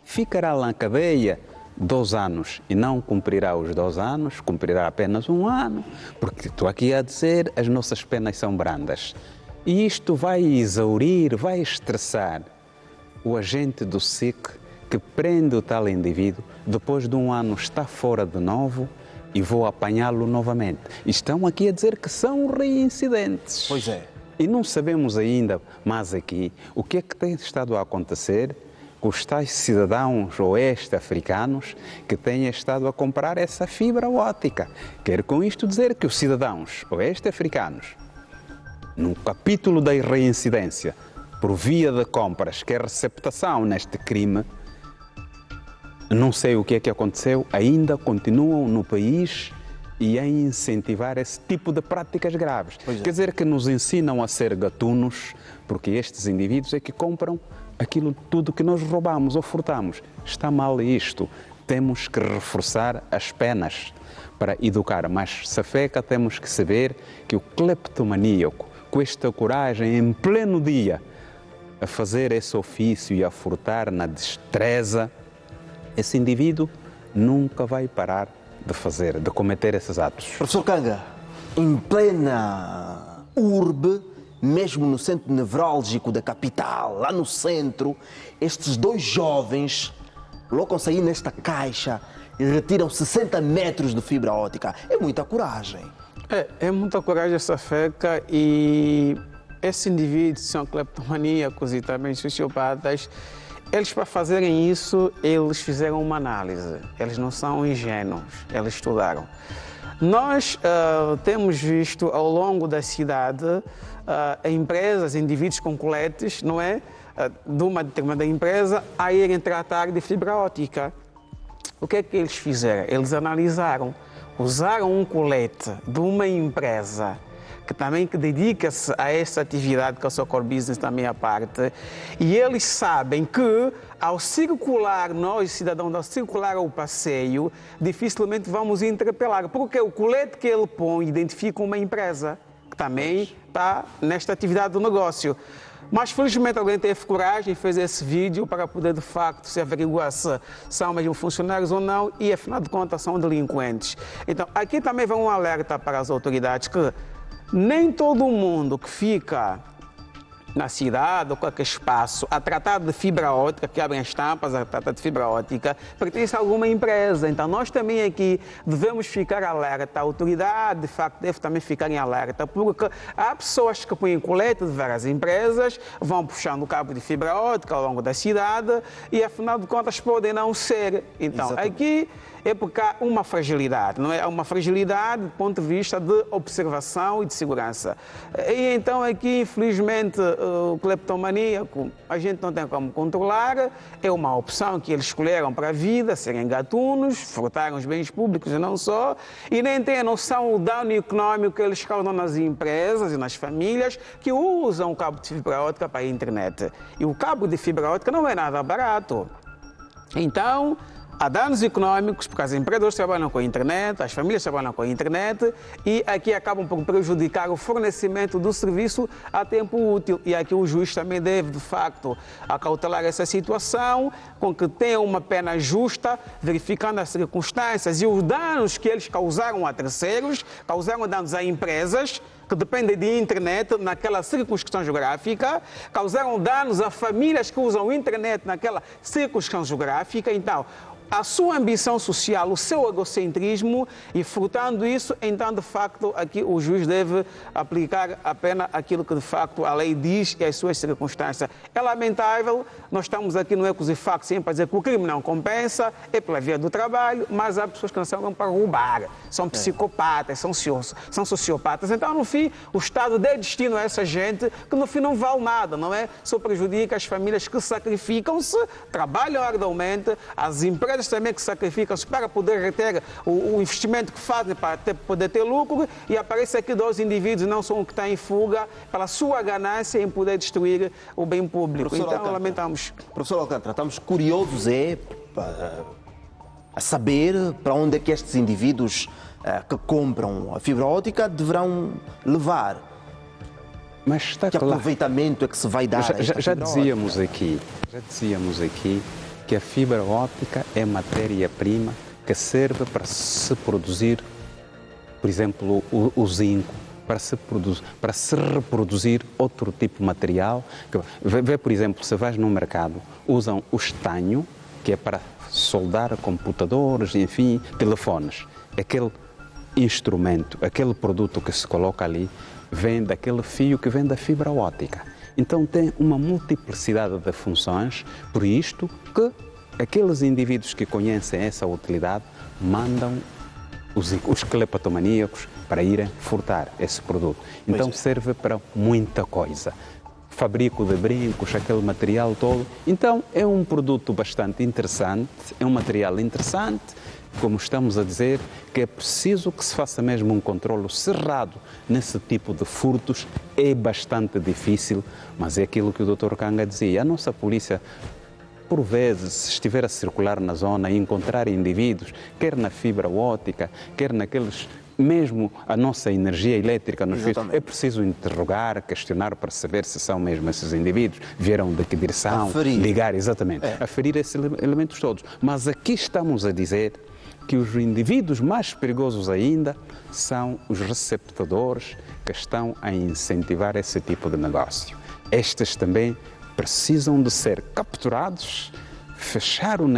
ficará lá na cadeia 2 anos e não cumprirá os 2 anos, cumprirá apenas 1 ano, porque estou aqui a dizer, as nossas penas são brandas. E isto vai exaurir, vai estressar o agente do SIC que prende o tal indivíduo, depois de 1 ano está fora de novo e vou apanhá-lo novamente. Estão aqui a dizer que são reincidentes. Pois é. E não sabemos ainda mais aqui o que é que tem estado a acontecer com os tais cidadãos oeste-africanos que têm estado a comprar essa fibra óptica. Quero com isto dizer que os cidadãos oeste-africanos, no capítulo da reincidência, por via de compras, que é receptação neste crime, não sei o que é que aconteceu, ainda continuam no país e a incentivar esse tipo de práticas graves. Quer dizer que nos ensinam a ser gatunos, porque estes indivíduos é que compram aquilo tudo que nós roubamos ou furtamos. Está mal isto. Temos que reforçar as penas para educar, mas Safeca temos que saber que o cleptomaníaco, com esta coragem em pleno dia, a fazer esse ofício e a furtar na destreza, esse indivíduo nunca vai parar de cometer esses atos. Professor Kanga, em plena urbe, mesmo no centro nevrálgico da capital, lá no centro, estes 2 jovens colocam-se aí nesta caixa e retiram 60 metros de fibra óptica. É muita coragem. É muita coragem essa feca, e esses indivíduos são cleptomaníacos e também sociopatas. Eles, para fazerem isso, eles fizeram uma análise. Eles não são ingênuos, eles estudaram. Nós temos visto ao longo da cidade empresas, indivíduos com coletes, não é? De uma determinada empresa a irem tratar de fibra óptica. O que é que eles fizeram? Eles analisaram, usaram um colete de uma empresa que dedica-se a essa atividade, que é o seu core business também à parte, e eles sabem que ao circular, nós cidadãos, ao circular ao passeio, dificilmente vamos interpelar, porque o colete que ele põe identifica uma empresa que também está nesta atividade do negócio. Mas felizmente alguém teve coragem e fez esse vídeo para poder de facto se averiguar se são mesmo funcionários ou não, e afinal de contas são delinquentes. Então aqui também vai um alerta para as autoridades que nem todo mundo que fica na cidade ou qualquer espaço a tratar de fibra óptica, que abrem as tampas a tratar de fibra óptica, pertence a alguma empresa. Então nós também aqui devemos ficar alerta, a autoridade de facto deve também ficar em alerta, porque há pessoas que põem colete de várias empresas, vão puxando o cabo de fibra óptica ao longo da cidade e afinal de contas podem não ser. Então aqui é porque há uma fragilidade, não é? Há uma fragilidade do ponto de vista de observação e de segurança. E então aqui, infelizmente, o cleptomaníaco, a gente não tem como controlar, é uma opção que eles escolheram para a vida, serem gatunos, furtarem os bens públicos e não só, e nem têm a noção do dano econômico que eles causam nas empresas e nas famílias que usam o cabo de fibra óptica para a internet. E o cabo de fibra óptica não é nada barato. Então, há danos econômicos, porque as empresas trabalham com a internet, as famílias trabalham com a internet e aqui acabam por prejudicar o fornecimento do serviço a tempo útil. E aqui o juiz também deve, de facto, acautelar essa situação, com que tenha uma pena justa, verificando as circunstâncias e os danos que eles causaram a terceiros, causaram danos a empresas que dependem de internet naquela circunscrição geográfica, causaram danos a famílias que usam internet naquela circunscrição geográfica. Então, a sua ambição social, o seu egocentrismo, e frutando isso, então, de facto, aqui o juiz deve aplicar a pena aquilo que, de facto, a lei diz e as suas circunstâncias. É lamentável, nós estamos aqui no Ecos e Factos sempre para dizer que o crime não compensa, é pela via do trabalho, mas há pessoas que não são para roubar, são psicopatas, são sociopatas. Então, no fim, o Estado dá destino a essa gente que, no fim, não vale nada, não é? Só prejudica as famílias que sacrificam-se, trabalham arduamente, as empresas empresas também que sacrificam-se para poder reter o investimento que fazem para poder ter lucro, e aparece aqui 2 indivíduos não são os que estão em fuga pela sua ganância em poder destruir o bem público. Professor então, Alcântara, lamentamos. Professor Alcântara, estamos curiosos a saber para onde é que estes indivíduos que compram a fibra óptica deverão levar. Mas está que claro. aproveitamento é que se vai dar a esta já fibra dizíamos óptica? aqui que a fibra óptica é matéria-prima que serve para se produzir, por exemplo, o zinco, para se reproduzir outro tipo de material. Vê, por exemplo, se vais no mercado, usam o estanho, que é para soldar computadores, enfim, telefones. Aquele instrumento, aquele produto que se coloca ali, vem daquele fio que vem da fibra óptica. Então tem uma multiplicidade de funções, por isto que aqueles indivíduos que conhecem essa utilidade mandam os cleptomaníacos para irem furtar esse produto. Então serve para muita coisa. Fabrico de brincos, aquele material todo. Então é um produto bastante interessante, é um material interessante, como estamos a dizer, que é preciso que se faça mesmo um controlo cerrado nesse tipo de furtos. É bastante difícil, mas é aquilo que o Dr. Kanga dizia. A nossa polícia, por vezes, se estiver a circular na zona e encontrar indivíduos, quer na fibra óptica, quer naqueles, mesmo a nossa energia elétrica nos fios, é preciso interrogar, questionar para saber se são mesmo esses indivíduos, vieram de que direção, ligar, exatamente, aferir esses elementos todos. Mas aqui estamos a dizer que os indivíduos mais perigosos ainda são os receptadores que estão a incentivar esse tipo de negócio. Estes também precisam de ser capturados, fechar o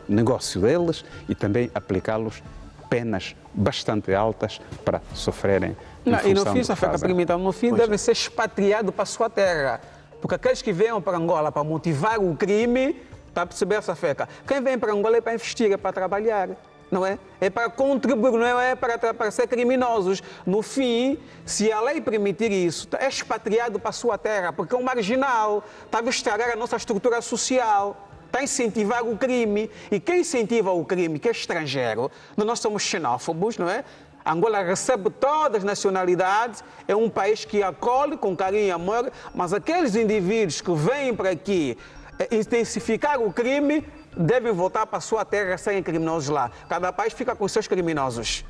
negócio deles e também aplicá-los penas bastante altas para sofrerem. E no fim, devem ser expatriados para a sua terra. Porque aqueles que vêm para Angola para motivar o crime, está a perceber essa feca? Quem vem para Angola é para investir, é para trabalhar. Não é? É para contribuir, não é para ser criminosos. No fim, se a lei permitir isso, é expatriado para a sua terra, porque é um marginal, está a estragar a nossa estrutura social, está a incentivar o crime. E quem incentiva o crime, que é estrangeiro, nós somos xenófobos, não é? Angola recebe todas as nacionalidades, é um país que acolhe com carinho e amor, mas aqueles indivíduos que vêm para aqui intensificar o crime, devem voltar para a sua terra sem criminosos lá. Cada país fica com os seus criminosos.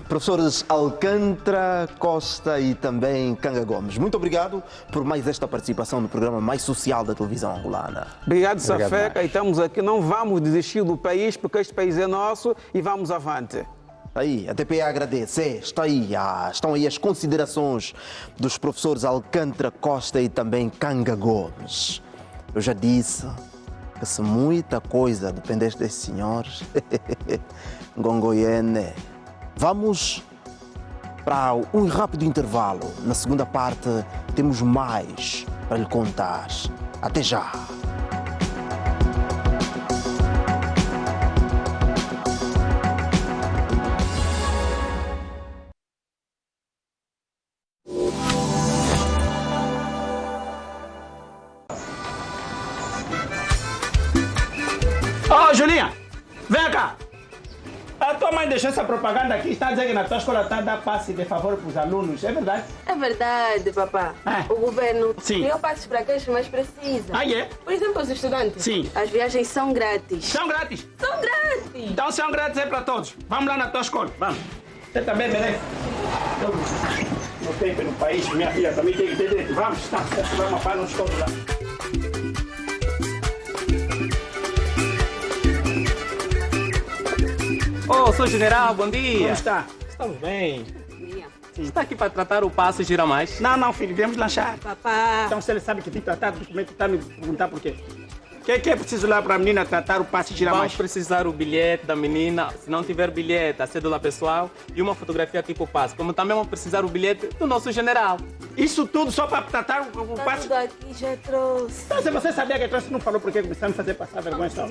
Professores Alcântara, Costa e também Kanga Gomes, muito obrigado por mais esta participação no programa mais social da televisão angolana. Obrigado, Safeca, e estamos aqui, não vamos desistir do país, porque este país é nosso e vamos avante. Aí, a TPA agradece. Estão aí as considerações dos professores Alcântara, Costa e também Kanga Gomes. Eu já disse que se muita coisa dependesse desses senhores, Gongoiene. Vamos para um rápido intervalo. Na segunda parte temos mais para lhe contar. Até já. Ô, Julinha, vem cá. A tua mãe deixou essa propaganda aqui, está a dizer que na tua escola está a dar passe de favor para os alunos, é verdade? É verdade, papá. O governo criou passes para aqueles que mais precisam. Ah, é? Por exemplo, os estudantes. Sim. As viagens são grátis. São grátis? São grátis. Então são grátis é para todos. Vamos lá na tua escola, vamos. Você também merece. No tempo no país, minha filha também tem que ter direito. Vamos, vamos para nós todos lá. Ô, sou general, bom dia. Como está? Estamos bem. Você está aqui para tratar o passo Gira Mais? Não, filho, viemos lanchar. Papá. Então, se ele sabe que tem que tratar, como é que está me perguntar por quê? O que é preciso lá para a menina tratar o passe Gira Mais? Vamos precisar o bilhete da menina. Se não tiver bilhete, a cédula pessoal e uma fotografia tipo passe. Como também vamos precisar o bilhete do nosso general. Isso tudo só para tratar o passe? Tudo aqui já trouxe. Então, se você sabia que trouxe, não falou por que começamos a fazer passar vergonha só.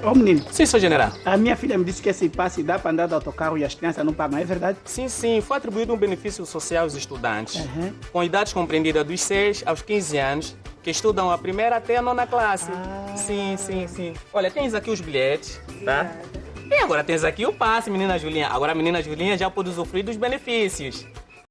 Ô menino. Sim, sou general. A minha filha me disse que esse passe dá para andar de autocarro e as crianças não pagam, é verdade? Sim, foi atribuído um benefício social aos estudantes, com idades compreendidas dos 6 aos 15 anos, que estudam a primeira até a 9ª classe. Sim, sim, sim. Olha, tens aqui os bilhetes, tá? E agora tens aqui o passe, menina Julinha. Agora a menina Julinha já pode usufruir dos benefícios.